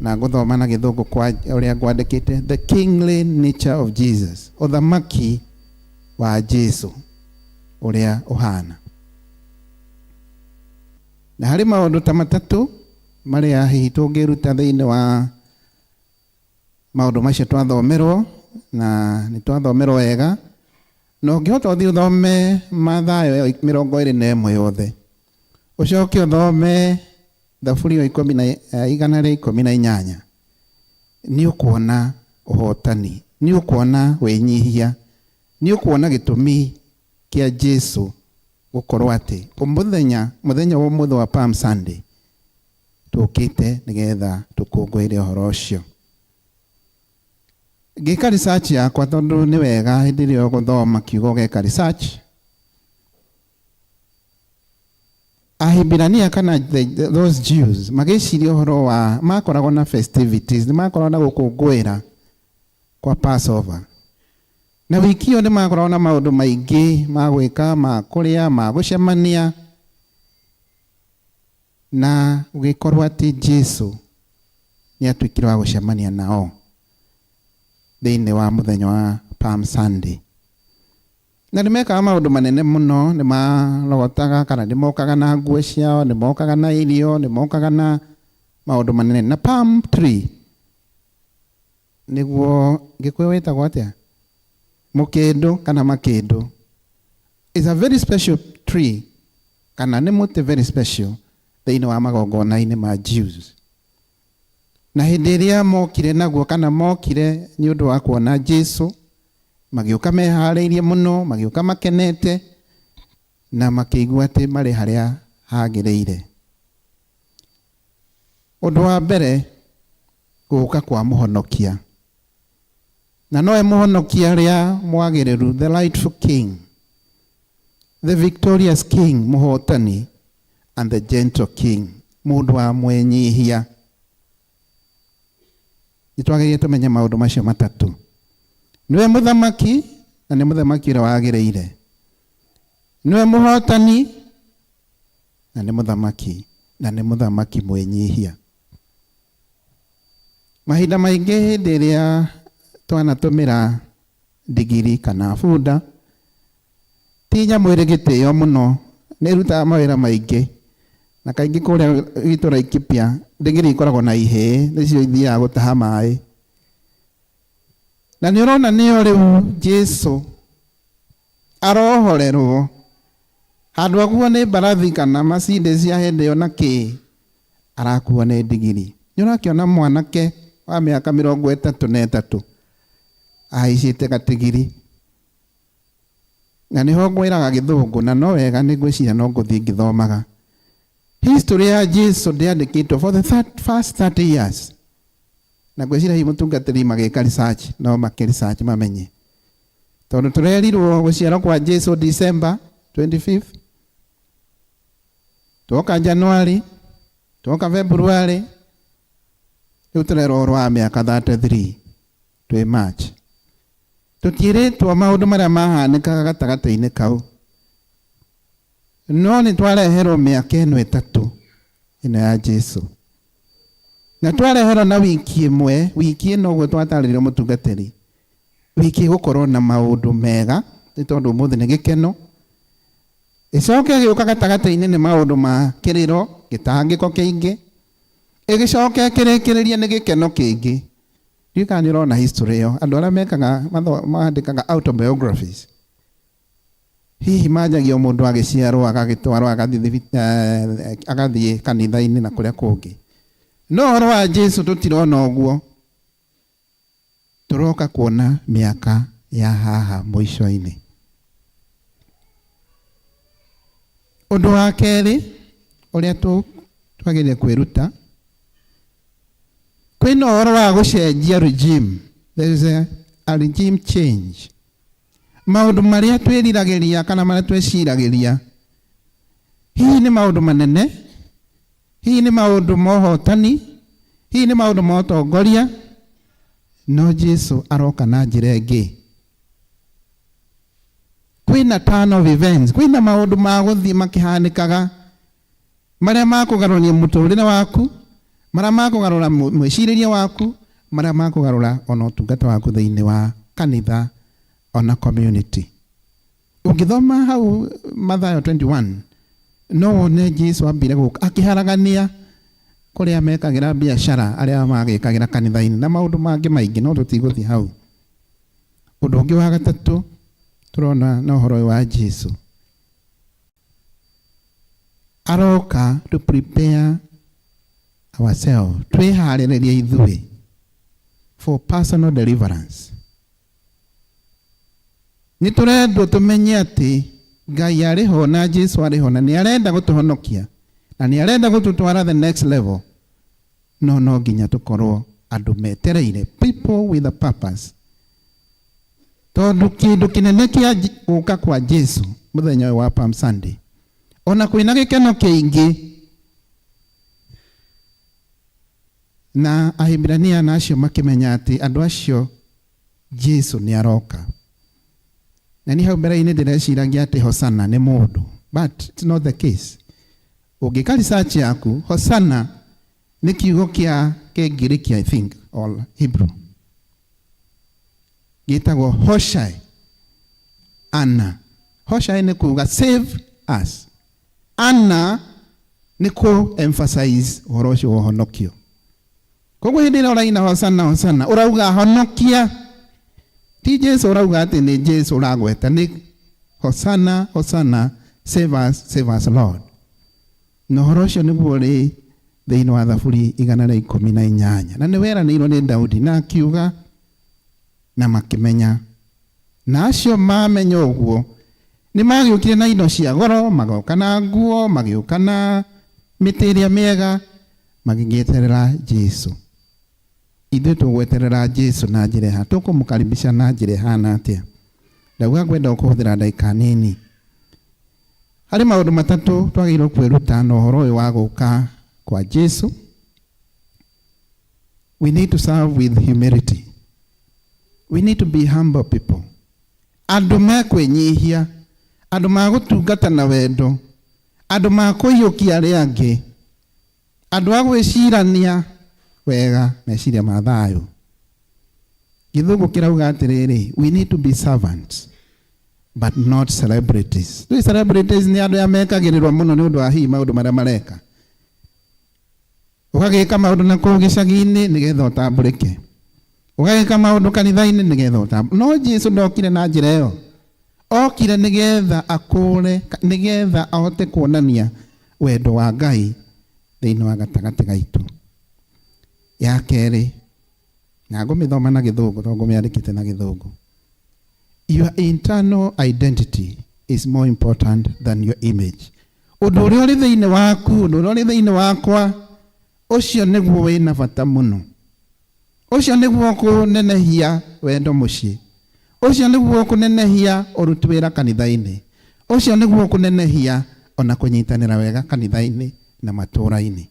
S16: na gũthoma na gĩthũngũ kwa ũrĩa ngwandĩkĩte the kingly nature of Jesus, ũthamaki wa Jesu ũrĩa ũhana. Na harĩ maũndũ ta matatũ marĩa hihi tũngĩruta thĩinĩ wa maũndũ macio twathomerwo na nĩ twathomerwo wega, no ũngĩhota ũthiĩ ũthome Mathayo 21 yothe, ũcoke ũthome thaburi ya 118, nĩ ũkuona ũhotani, nĩ ũkuona wĩnyihia, nĩ ũkuona gĩtũmi kia Jesu gũkorwo atĩ mũthenya wa ũmũthĩ wa Palm Sunday tũkĩte nĩgetha tũkũngũĩre ũhoro ũcio. Ngĩka research yakwa tondũ nĩ wega hĩndĩ ĩrĩa ũgũthoma kiugo gĩka research. Ahibirania kana those Jews magĩciria ũhoro wa makoragwo na festivities, nĩ makoragwo na gũkũngũĩra kwa Passover. Na wiki ĩyo nĩ makoragwo na maũndũ maingĩ ma gwĩka, ma kũrĩa, ma gũcemania, na gũgĩkorwo atĩ Jesu nĩ atuĩkire wa gũcemania nao thĩinĩ wa mũthenya wa Palm Sunday. Na nĩ mekaga maũndũ manene mũno, nĩ marogotaga kana nĩ mokaga na nguo ciao, nĩ mokaga na irio, nĩ mokaga na maũndũ manene na palm tree. Nĩguo Gĩkũyũ wĩtagwo atĩa? Mũkĩndũ kana makĩndũ. It's a very special tree kana nĩ mũtĩ very special thĩinĩ wa magongona-inĩ ma Jews. Na hĩndĩ ĩrĩa mokire naguo kana mokire nĩ ũndũ wa kuona Jesu, magĩũka meharĩirie mũno, magĩũka makenete na makĩigua atĩ marĩ harĩa hagĩrĩire. Ũndũ wa mbere gũka kwa mũhonokia, na noe mũhonokia rĩa mwagĩrĩru, the rightful king, the victorious king, muhotani, and the gentle king, mundu wa mwenyihia. Nitwagĩrĩire tũmenye maũndũ macio matatũ. Niwe muthamaki, na nĩ muthamaki ũrĩa wagĩrĩire. Niwe muhotani, na nĩ muthamaki, na nĩ muthamaki mwenyihia. Mahinda maingĩ hĩndĩ ĩrĩa twanatũmĩra ndigiri kana bunda, ti nyamũ ĩrĩ gĩtĩo mũno, nĩ ĩrutaga mawĩra maingĩ. Na kaingĩ kũrĩa gitũ Laikipia, ndigiri ikoragwo na ihĩĩ, nĩcio ithiaga gũtaha maĩ. Na nĩ ũrona nĩyo rĩu Jesu arohorerwo. Handũ akuo nĩ mbarathi kana macinde cia hĩndĩ ĩyo na kĩ, arakuo nĩ ndigiri. Nĩ ũrakĩona mwanake wa mĩaka 33 ahaicĩte gatigiri. Na nĩho ngwĩraga gĩthũngũ, na no wega nĩ ngwĩciria no ngũthiĩ ngĩthomaga. History ya Jesu ndĩandĩkĩtwo for the first 30 years. Na ngwĩciria hihi mũtungatĩri magĩka research, no makĩ research mamenye. Tondũ tũrerirwo gũciarwo kwa Jesu December 25th. Tuoka January, tuoka February, rĩu tũrerwo wa mĩaka 33 twĩ March. Tũtiĩrĩtwo maũndũ marĩa mahanĩkaga gatagatĩ-inĩ kau. No nĩ twareherwo mĩaka ĩno ĩtatũ ĩno ya Jesu. Na twareherwo na wiki ĩmwe, wiki ĩno ũguo twatarĩrio mũtungatĩri. Wiki gũkorwo na maũndũ mega, nĩ tondũ ũmũthĩ nĩ gĩkeno. Ĩcoke gĩũka gatagatĩ-inĩ nĩ maũndũ ma kĩrĩro, gĩtangĩko kĩingĩ. Ĩgĩcoke kĩrĩkĩrĩria nĩ gĩkeno kĩingĩ. Ndiũĩ kana nĩ ũrona history ĩyo. Andũ arĩa mekaga mandĩkaga autobiographies. Hihi manjagia mũndũ agĩciarwo agagĩtwarwo agathiĩ kanitha-inĩ na kũrĩa kũngĩ. No ũhoro wa Jesu tũtirona ũguo. Tũroka kuona mĩaka ya haha mũico-inĩ. Ũndũ wa kerĩ ũrĩa twagĩrĩire kwĩruta, kwĩna ũhoro wa gũcenjia regime. There is a regime change. Maũndũ marĩa twĩriragĩria kana marĩa twĩciragĩria, hihi nĩ maũndũ manene, hihi nĩ maũndũ mohotani, hihi nĩ maũndũ motongoria, no Jesu aroka na njĩra ĩngĩ. Kwĩna turn of events, kwĩna maũndũ ma gũthiĩ makĩhanĩkaga, marĩa makũgarũria mũtũrĩre waku, marĩa makũgarũra mwĩcirĩrie waku, marĩa makũgarũra ona ũtungata waku thĩinĩ wa kanitha ona community. Ũngĩthoma hau Mathayo 21, no wone Jesu ambire gũka akĩharagania kũrĩa mekagĩra biacara arĩa magĩkagĩra kanitha-inĩ na maũndũ mangĩ maingĩ, no tũtigũthiĩ hau. Ũndũ ũngĩ wa gatatũ tũrona na ũhoro wa Jesu, aroka to prepare ourselves, twĩharĩrĩrie ithuĩ for personal deliverance. Nĩ tũrendwo tũmenye atĩ Ngai arĩ ho na Jesu arĩ ho na nĩ arenda gũtũhonokia na nĩ arenda gũtũtwara the next level. No nginya tũkorwo andũ metereire, people with a purpose. Tondũ kĩndũ kĩnene kĩa gũka kwa Jesu mũthenya wa Palm Sunday, ona kwĩna gĩkeno kĩingĩ, na Ahibirania na acio makĩmenya atĩ andũ acio Jesu nĩ aroka. Na ni hau mbere-inĩ ndĩreciragia atĩ Hosana nĩ mũndũ, but it's not the case. Ũngĩka research yaku, Hosana nĩ kiugo kĩa Kĩngiriki, I think, or Hebrew. Gĩtagwo Hoshai Anna. Hoshai nĩ kuuga save us. Anna nĩ kũ emphasize ũhoro ũcio wa ũhonokio. Koguo hĩndĩ ĩrĩa ũraina Hosana, ũrauga honokia. Ti Jesu ũrauga atĩ nĩ Jesu ũragweta, nĩ Hosana, save us Lord. Na ũhoro ũcio nĩguo ũrĩ thĩinĩ wa Thaburi 118. Na nĩ weranĩirwo nĩ Daudi na akiuga na makĩmenya. Na acio mamenya ũguo nĩ magĩũkire na indo cia goro, magoka na nguo, magĩũka na mĩtĩ ĩrĩa mĩega, magĩgĩeterera Jesu. Ithuĩ tũgweterera Jesu na njĩra ha, tũkũmũkaribisha na njĩra hana atĩa. Ndauga ngwenda kũhũthĩra ndagĩka nini. Harĩ maũndũ matatũ twagĩrĩirwo kwĩruta na ũhoro ũyũ wa gũka kwa Jesu. We need to serve with humility. We need to be humble people. Andũ mekwĩnyihia, andũ magũtungata na wendo, andũ makũiyũkia arĩa angĩ, andũ agwĩcirania wega meciria ma thayũ. Gĩthũngũ kĩrauga atĩrĩrĩ, we need to be servants but not celebrities. Tũi celebrities nĩ andũ ya mekagĩrĩrwo mũno nĩ ũndũ wa hihi maũndũ marĩa mareka. Ũgagĩka maũndũ na kũu gĩcagi-inĩ nĩgetha ũtambũrĩke. Ũgagĩka maũndũ kanitha-inĩ nĩgetha ũtambũrĩke. No Jesu ndokire na njĩra ĩyo. Okire nĩgetha akũre, nĩgetha ahote kuonania wendo wa Ngai thĩinĩ wa gatagatĩ gaitũ. Ya kerĩ, na ngũmĩthoma na Gĩthũngũ tondũ ngũmĩandĩkĩte na Gĩthũngũ. Your internal identity is more important than your image. Ũndũ ũrĩa ũrĩ thĩinĩ waku, ũndũ ũrĩa ũrĩ thĩinĩ wakwa, ũcio nĩguo wĩna bata mũno. Ũcio nĩguo kũnenehia wendo mũciĩ. Ũcio nĩguo kũnenehia ũruti wĩra kanitha-inĩ. Ũcio nĩguo kũnenehia ona kũnyitanĩra wega kanitha-inĩ na matũũra-inĩ.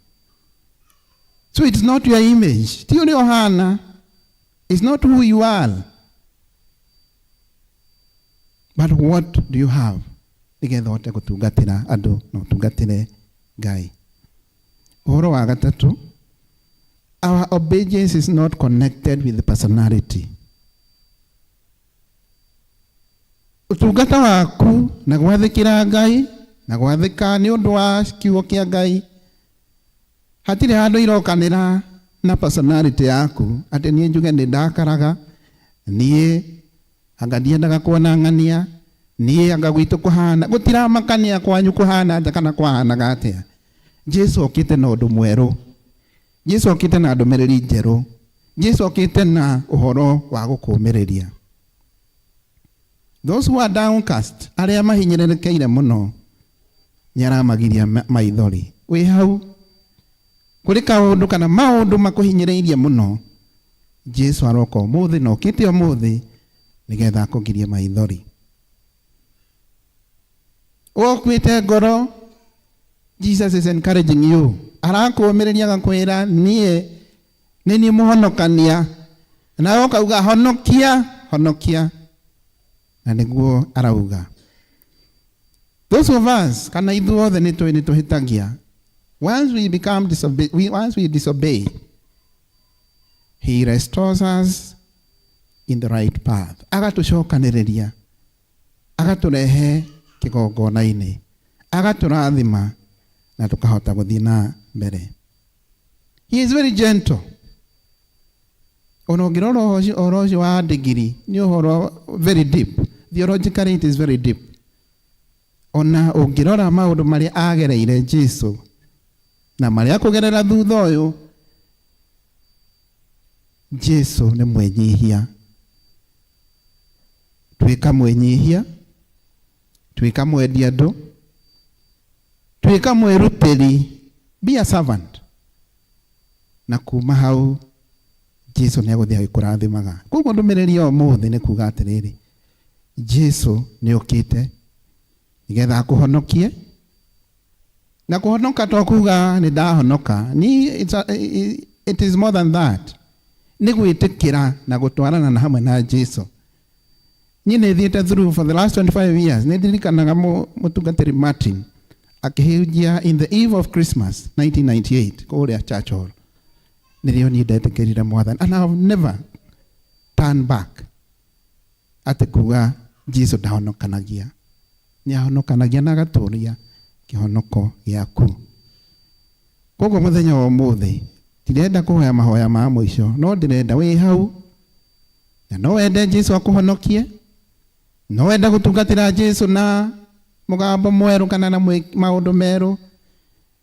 S16: So it's not your image. Ti ũrĩa ũhana. It's not who you are. But what do you have? Nĩgetha ũhote gũtungatĩra andũ na ũtungatĩre Ngai. Ũhoro wa gatatũ, our obedience is not connected with the personality. Ũtungata waku na gwathĩkĩra Ngai na gwathĩka nĩ ũndũ wa kiugo kĩa Ngai, hatirĩ handũ irokanĩra na personality yaku, atĩ niĩ njuge nĩ ndakaraga, niĩ anga ndiendaga kuona ng'ania, niĩ anga gwitũ kũhana, gũtiramakania kwanyu kũhana atĩa kana kwahanaga atĩa. Jesu okĩte na ũndũ mwerũ. Jesu okĩte na ndũmĩrĩri njerũ. Jesu okĩte na ũhoro wa gũkũũmĩrĩria. Those who are downcast, arĩa mahinyĩrĩrĩkĩire mũno, nĩaramagiria maithori. Wĩ hau, kũrĩ kaũndũ kana maũndũ makũhinyĩrĩirie mũno, Jesu aroka ũmũthĩ na okĩte ũmũthĩ nĩgetha akũgirie maithori. Ũkuĩte ngoro, Jesus is encouraging you. Arakũũmĩrĩria agakwĩra niĩ nĩ niĩ mũhonokania. Na ũkauga honokia, honokia. Na nĩguo arauga. Those of us, kana ithuothe nĩ tũhĩtagia. Once we disobey, he restores us in the right path. Agatũcokanĩrĩria. Agatũrehe kĩgongona-inĩ. Agatũrathima na tukahota gũthiĩ na mbere. He is very gentle. Ona ũngĩrora ũhoro ũcio wa degree nĩ ũhoro very deep. Theologically it is very deep. Ona ũngĩrora maũndũ marĩa agereire Jesu na marĩa kũgerera thutha ũyũ, Jesu nĩ mwĩnyihia. Tuĩka mwĩnyihia, tuĩka mwendia andũ, tuĩka mwĩrutĩri, be a servant. Na kuma hau Jesu nĩ agũthiĩ agĩkũrathimaga. Koguo ndũmĩrĩri ya ũmũthĩ nĩ kuuga atĩrĩrĩ, Jesu nĩ okĩte nĩgetha akũhonokie. Na kũhonoka to kuuga nĩ ndahonoka. It is more than that. Nĩ gwĩtĩkĩra na gũtwarana na hamwe na Jesu. Niĩ nĩ thiĩte through for the last 25 years. Nĩ ndirikanaga mũtungatĩri Martin akĩhunjia in the eve of Christmas 1998 kũrĩa Church Hall. Nĩrĩo niĩ ndetĩkĩrire Mwathani. And I have never turned back. Atĩ kuuga Jesu ndahonokanagia. Nĩ ahonokanagia na agatũũria kĩhonoko gĩaku. Koguo mũthenya wa ũmũthĩ ndirenda kũhoya mahoya ma mũico, no ndĩrenda wĩ hau na no wende Jesu akũhonokie, no wende gũtungatĩra Jesu na mũgambo mwerũ kana na maũndũ merũ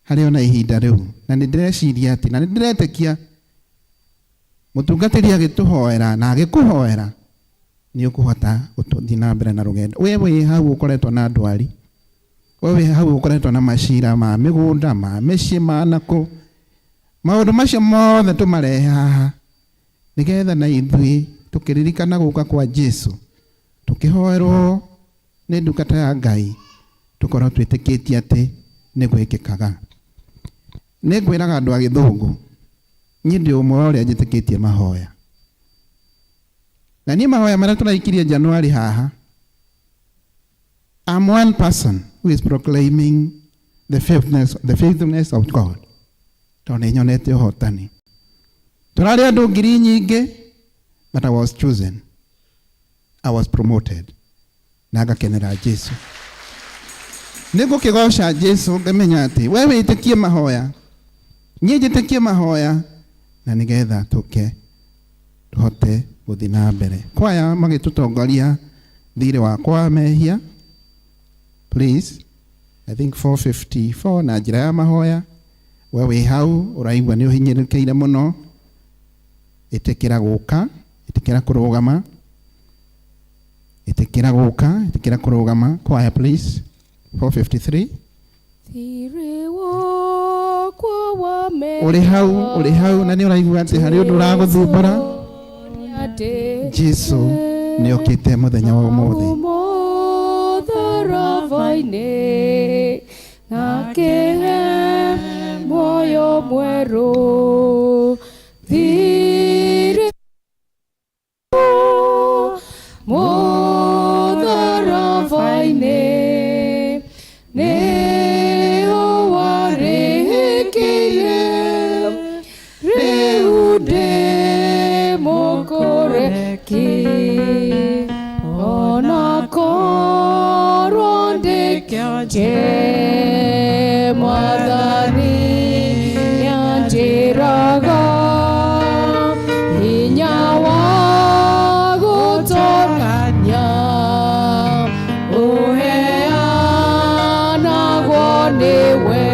S16: harĩ ona ihinda rĩu. Na nĩ ndĩreciria atĩ na nĩ ndĩretĩkia mũtungatĩri agĩtũhoera na agĩkũhoera nĩ ũkũhota gũthiĩ na mbere na rũgendo. Wĩ hau ũkoretwo na ndwari, wĩ hau ũkoretwo na macira ma mĩgũnda, ma mĩciĩ, ma nakũ. Maũndũ macio mothe tũmarehe haha nĩgetha na ithuĩ tũkĩririkana gũka kwa Jesu, tũkĩhoerwo nĩ ndungata ya Ngai, tukorwo twitikitie ati ni gwikikaga. Ni ngwiraga andu a Githungu, nyi ndi umwe uria njitikitie mahoya. Na ni mahoya maria turaikirie January haha, I'm one person who is proclaiming the faithfulness of God. Tondu nyonete uhotani. Turari andu ngiri nyingi, but I was chosen. I was promoted. Na ngakenera Jesu. Niko kigoca Jesu ngamenya ati wewe itikie mahoya. Nyie njitikie mahoya na nigetha tuhote guthi na mbere. Kwaya magitutongoria thire wakwa mehia. Please, I think 454 na njira ya mahoya. Wewe hau uraigua ni uhinyirikeire muno. Itikira guka, itikira kurugama. Itikira guka, itikira kurugama. Kwaya please. 453. Uri hau na ni uraigua ati hari undu uraguthumbura. Jesu ni okite muthenya wa umuthi.
S2: Nakehe moyo mweru thire mudharafaine neho warehekire reude mokoreki ona korondeke Mwadhani yanjiraga hinya wa gutonganya uheanagwo niwe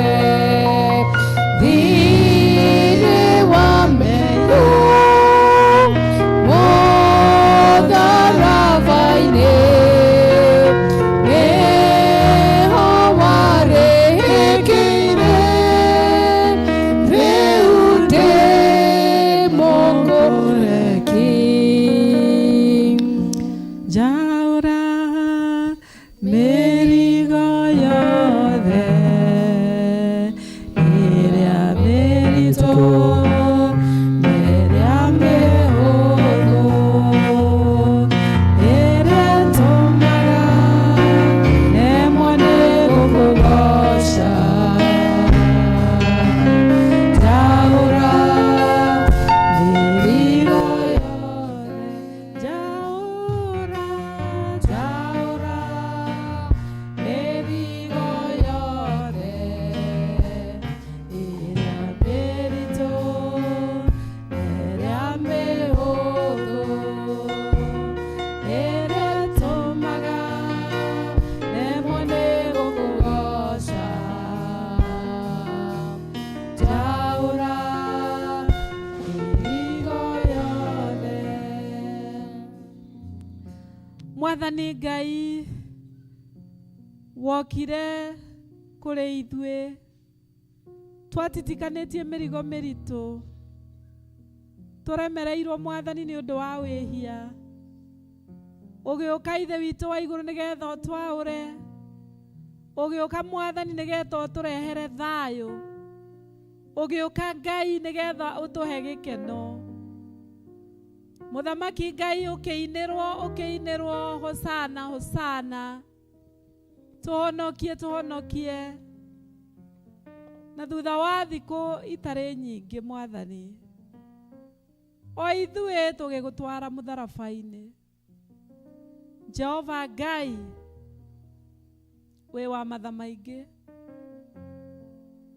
S2: thĩinĩ wa mĩndũ mũtharaba-inĩ nĩho warĩkĩire rĩu ndĩ mũkũreki.
S3: Jaura mĩrigo yothe ĩrĩa mĩritũ ĩrĩa mĩhũthũ ĩrĩa tũmaga nemwo nĩ gũkũgoca. Jaura mĩrigo yothe, jaura, jaura mĩrigo yothe ĩrĩa mĩritũ ĩrĩa mĩhũthũ ĩrĩa tũmaga nemwo nĩ gũkũgoca. Jaura mĩrigo yothe. Mwathani Ngai wokire kũrĩ ithuĩ twatitikanĩtie mĩrigo mĩritũ tũremereirwo Mwathani nĩ ũndũ wa wĩhia, ũgĩũka Ithe witũ wa igũrũ nĩgetha ũtwaũre, ũgĩũka Mwathani nĩgetha ũtũrehere thayũ, ũgĩũka Ngai nĩgetha ũtũhe gĩkeno. Mũthamaki Ngai ũkĩinĩrwo hosana hosana, tũhonokie tũhonokie. Na thutha wa thikũ itarĩ nyingĩ Mwathani, o ithuĩ tũgĩgũtwara mũtharaba-inĩ. Jehova Ngai wĩ wa matha maingĩ,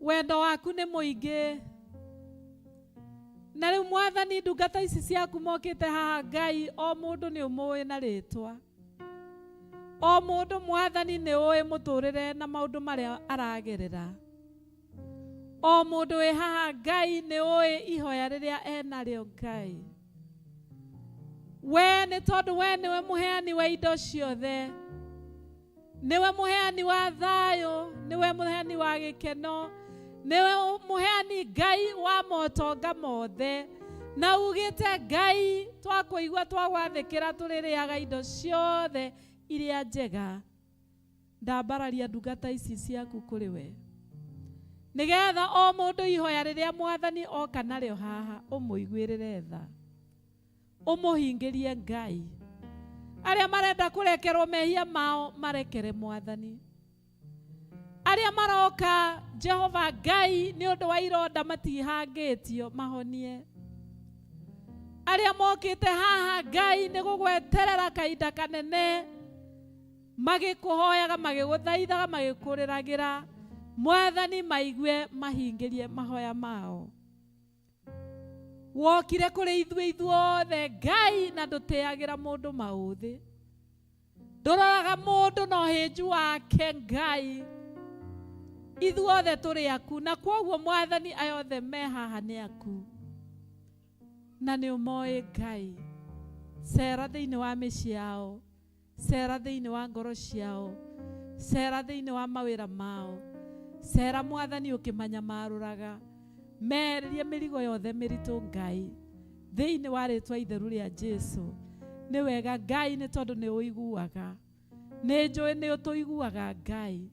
S3: wendo waku nĩ mũingĩ. Na rĩu Mwathani ndungata ici ciaku mokĩte haha Ngai, o mũndũ nĩ ũmũĩ na rĩtwa, o mũndũ Mwathani nĩ ũĩ mũtũrĩre na maũndũ marĩa aragerera. O mũndũ wĩ haha Ngai nĩ ũĩ ihoya rĩrĩa enarĩo Ngai. We nĩ tondũ we nĩwe mũheani wa indo ciothe, nĩwe mũheani wa thayũ, nĩwe mũheani wa gĩkeno, nĩwe mũheani Ngai wa motonga mothe. Na ugĩte Ngai twakũigua twagwathĩkĩra tũrĩrĩaga indo ciothe iria njega. ndambararia ndungata ici ciaku kũrĩ we nigetha o mũndũ ihoya rĩrĩa mwathani oka narĩo haha ũmũiguĩrĩre tha ũmũhingĩrie Ngai. Arĩa marenda kũrekerwo mehia mao marekere mwathani. Arĩa maroka Jehova Ngai nĩ ũndũ wa ironda matihangĩtio mahonie. Arĩa mokĩte haha Ngai nĩ gũgweterera kahinda kanene magĩkũhoyaga magĩgũthaithaga magĩkũrĩragĩra mwathani maigue mahingĩrie mahoya mao. Wokire kũrĩ ithuothe Ngai na ndũteagĩra mũndũ maũthĩ. Ndũroraga mũndũ na ũhĩnju wake Ngai. Ithuothe tũrĩ aku na kwoguo mwathani ayothe me haha nĩ aku. Na nĩ ũmoĩ Ngai. Cera thĩinĩ wa mĩciĩ yao. Cera thĩinĩ wa ngoro ciao. Cera thĩinĩ wa mawĩra mao. Cera mwathani ũkĩmanyamarũraga. Mehererie mĩrigo yothe mĩritũ Ngai thĩinĩ wa rĩtwa itheru rĩa Jesũ. Nĩ wega Ngai nĩ tondũ nĩ ũiguaga. Nĩ njũĩ nĩ ũtũiguaga Ngai.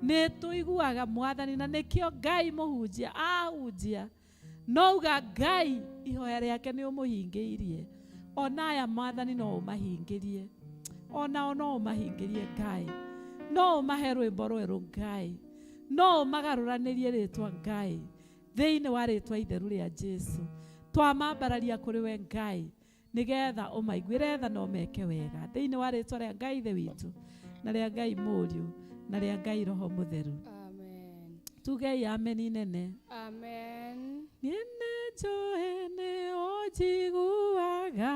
S3: Nĩ tũiguaga mwathani na nĩkĩo Ngai mũhunjia ahunjia nouga Ngai ihoya rĩake nĩ ũmũhingĩirie. Ona aya mwathani no ũmahingĩrie. Ona no ũmahingĩrie Ngai. No ũmahe rwĩmbo rwerũ Ngai. No ũmagarũranĩrie rĩtwa Ngai thĩinĩ wa rĩtwa itheru rĩa Jesũ. Twamambararia kũrĩ we Ngai nĩgetha ũmaiguĩre tha na ũmeke wega thĩinĩ wa rĩtwa rĩa Ngai ithe witũ na rĩa Ngai mũriũ na rĩa Ngai roho mũtheru.
S14: Amen.
S3: Tugei amen nene.
S14: Amen.
S3: Niĩ nĩnjũĩ nĩ ũnjiguaga.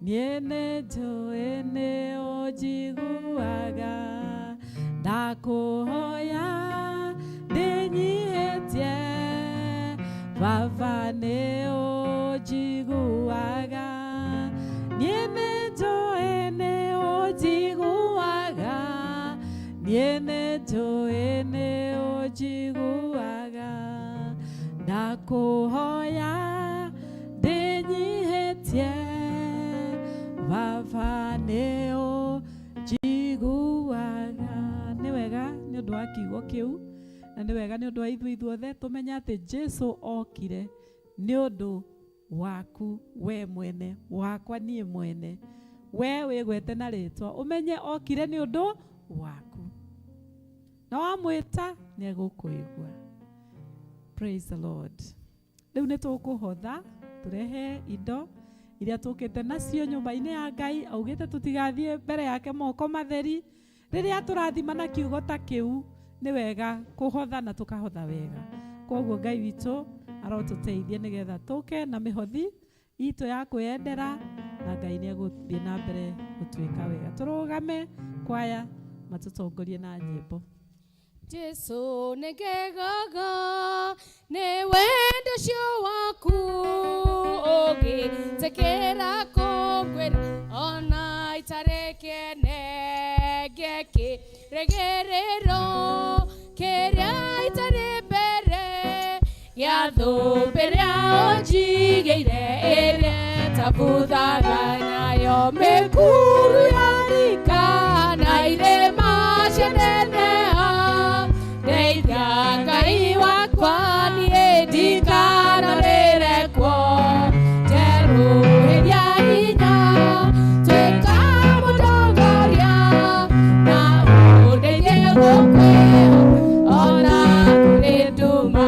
S3: Niĩ nĩnjũĩ nĩ ũnjiguaga. Ndakũhoya ndĩnyihĩtie. Baba nĩ ũnjiguaga. Niĩ nĩnjũĩ nĩ ũnjiguaga. Niĩ nĩnjũĩ nĩ ũnjiguaga. Ndakũhoya ndĩnyihĩtie. Baba nĩ ũnjiguaga. Nĩ wega nĩ ũndũ wa kiugo kĩu na nĩ wega nĩ ũndũ wa ithuothe tũmenya atĩ Jesũ okire nĩ ũndũ waku we mwene, wakwa niĩ mwene. We wĩgwete na rĩtwa ũmenye okire nĩ ũndũ waku. Na wamwĩta nĩ egũkũigua. Praise the Lord. Rĩu nĩ tũkũhotha tũrehe indo iria tũkĩte nacio nyũmba-inĩ ya Ngai. Augĩte tũtigathiĩ mbere yake moko matheri. Rĩrĩa tũrathima na kiugo ta kĩu nĩ wega kũhotha na tũkahotha wega. Kwoguo Ngai witũ arotũteithia nĩgetha tũke na mĩhothi itũ ya kwĩendera na Ngai nĩ egũthiĩ na mbere gũtwĩka wega. Tũrũgame kwaya matũtongorie na nyĩmbo.
S14: Jesu nĩ ngegaga nĩ wendo ũcio waku ũgĩtĩkĩra kũngwĩra ona itarĩ kĩene ngĩkĩrĩgĩrĩro kĩrĩa itarĩ mbere ya thũmbĩ rĩa ũnjigĩire ĩrĩa tabuthaga nayo mĩkuru ya rika na irĩma cianeneha. Ndeithia Ngai wakwa niĩ ndikanarĩre kuo. Njerũhĩria hinya tuĩka mũtongoria na ũndeithie gũkwĩhoka ona kũrĩ nduma.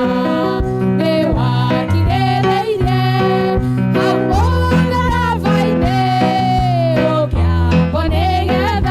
S14: Nĩ wakirĩrĩirie hau mũtharaba-inĩ ũkĩambwo nĩgetha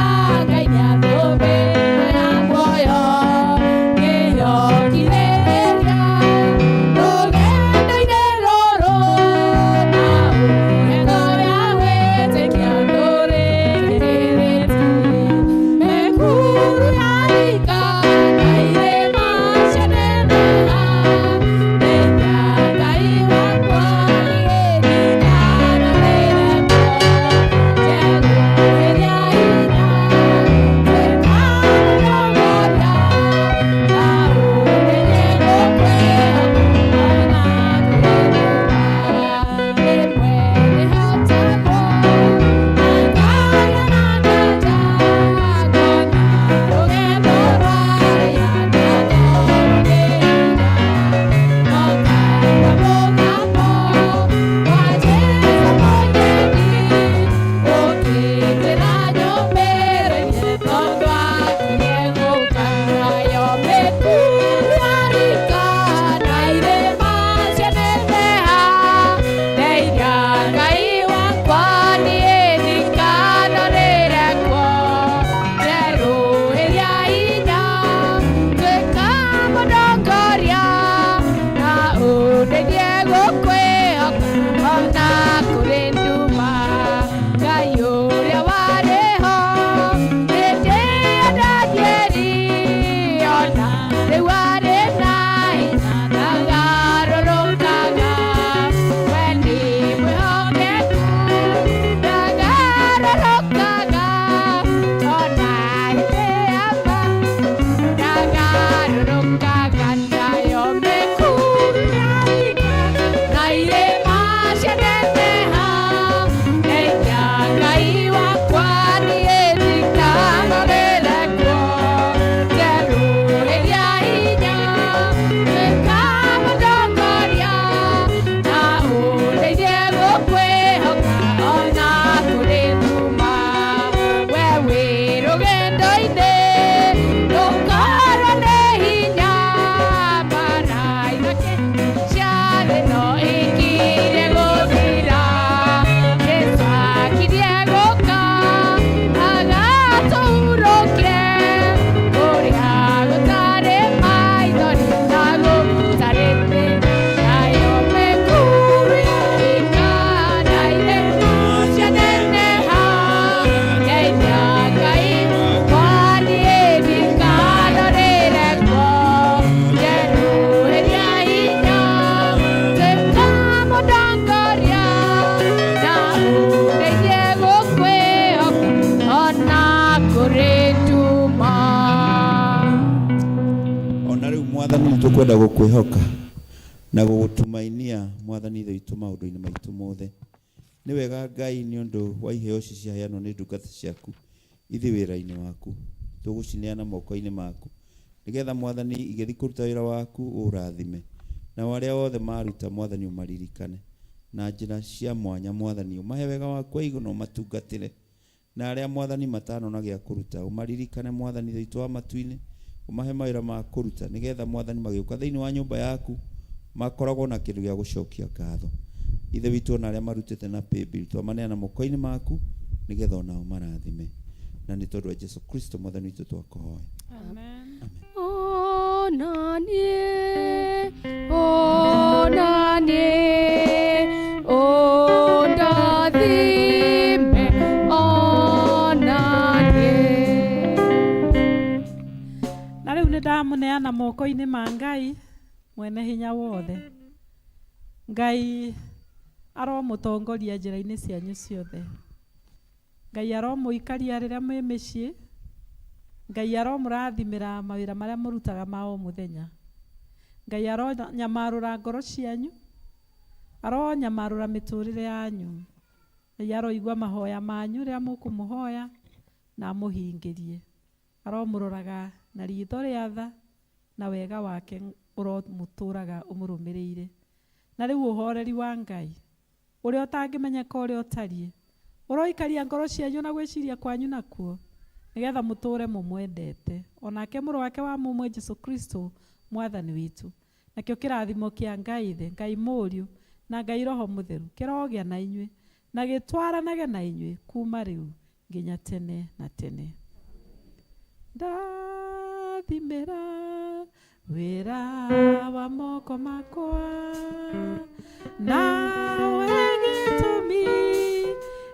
S15: Mwathani nĩ tũkwenda gũkwĩhoka na gũgũtumainia Mwathani ithe witũ maũndũ-inĩ maitũ mothe. Nĩ wega Ngai nĩ ũndũ wa iheo ici ciaheanwo nĩ ndungata ciaku ithi wĩra-inĩ waku, tũgũcineana moko-inĩ maku nĩgetha Mwathani igĩthiĩ kũruta wĩra waku ũrathime, na arĩa othe maruta Mwathani ũmaririkane na njĩra cia mwanya Mwathani ũmahe wega waku wa igũrũ na ũmatungatĩre, na arĩa Mwathani matanona gĩa kũruta ũmaririkane Mwathani thĩitũ wa matu-inĩ, ũmahe mawĩra ma kũruta nĩgetha Mwathani magĩũka thĩinĩ wa nyũmba yaku makoragwo na kĩndũ gĩa gũcokia ngatho. Ithe witũ na arĩa marutĩte na paybill twamaneana moko-inĩ maku nĩgetha onao marathime, na nĩ tondũ wa Jesu Kristo Mwathani witũ twakũhoya.
S3: Amen.
S2: Onanie, onanie, ondathime, onanie.
S3: Na rĩu nĩ ndamuneana moko-inĩ ma Ngai mwene hinya wothe. Ngai aromũtongoria njĩra-inĩ cianyu ciothe. Ngai aromũikaria rĩrĩa mwĩ mĩciĩ. Ngai aromũrathimĩra mawĩra marĩa mũrutaga ma o mũthenya. Ngai aronyamarũra ngoro cianyu, aronyamarũra mĩtũrĩre yanyu. Ngai aroigua mahoya manyu rĩrĩa mũkũmũhoya na amũhingĩrie. Aromũroraga na riitho rĩa tha na wega wake ũromũtũraga ũmũrũmĩrĩire. Na rĩu ũhoreri wa Ngai ũrĩa ũtangĩmenyeka ũrĩa ũtariĩ ũroikaria ngoro cianyu na gwĩciria kwanyu nakuo nĩgetha mũtũre mũmwendete, onake mũrũ wake wa mũmwe Jesu Kristo Mwathani witũ. Nakĩo kĩrathimo kĩa Ngai Ithe, Ngai Mũriũ na Ngai Roho Mũtheru kĩrogĩa na inyuĩ na gĩtwaranage na inyuĩ kuma rĩu nginya tene na tene. Ndathimĩra wĩra wa moko makwa nawe gĩtũmi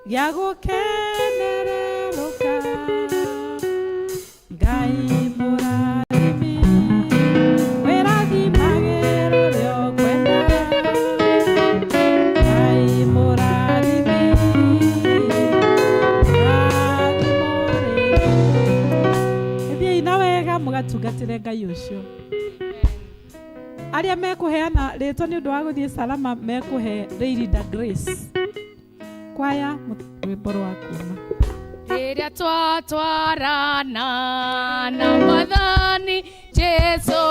S3: gĩa gũkenererũka. Ngai mũrathimi wĩrathimagĩra ũrĩa ũkwenda. Ngai mũrathimi rathimo rĩu. Thiĩi na wega mũgatungatĩre Ngai ũcio. Arĩa mekũheana rĩtwa nĩ ũndũ wa gũthiĩ salama mekũhe Rĩirinda Grace. Kwaya rwĩmbo rwa kuuma.
S2: Rĩrĩa twatwarana na Mwathani Jesũ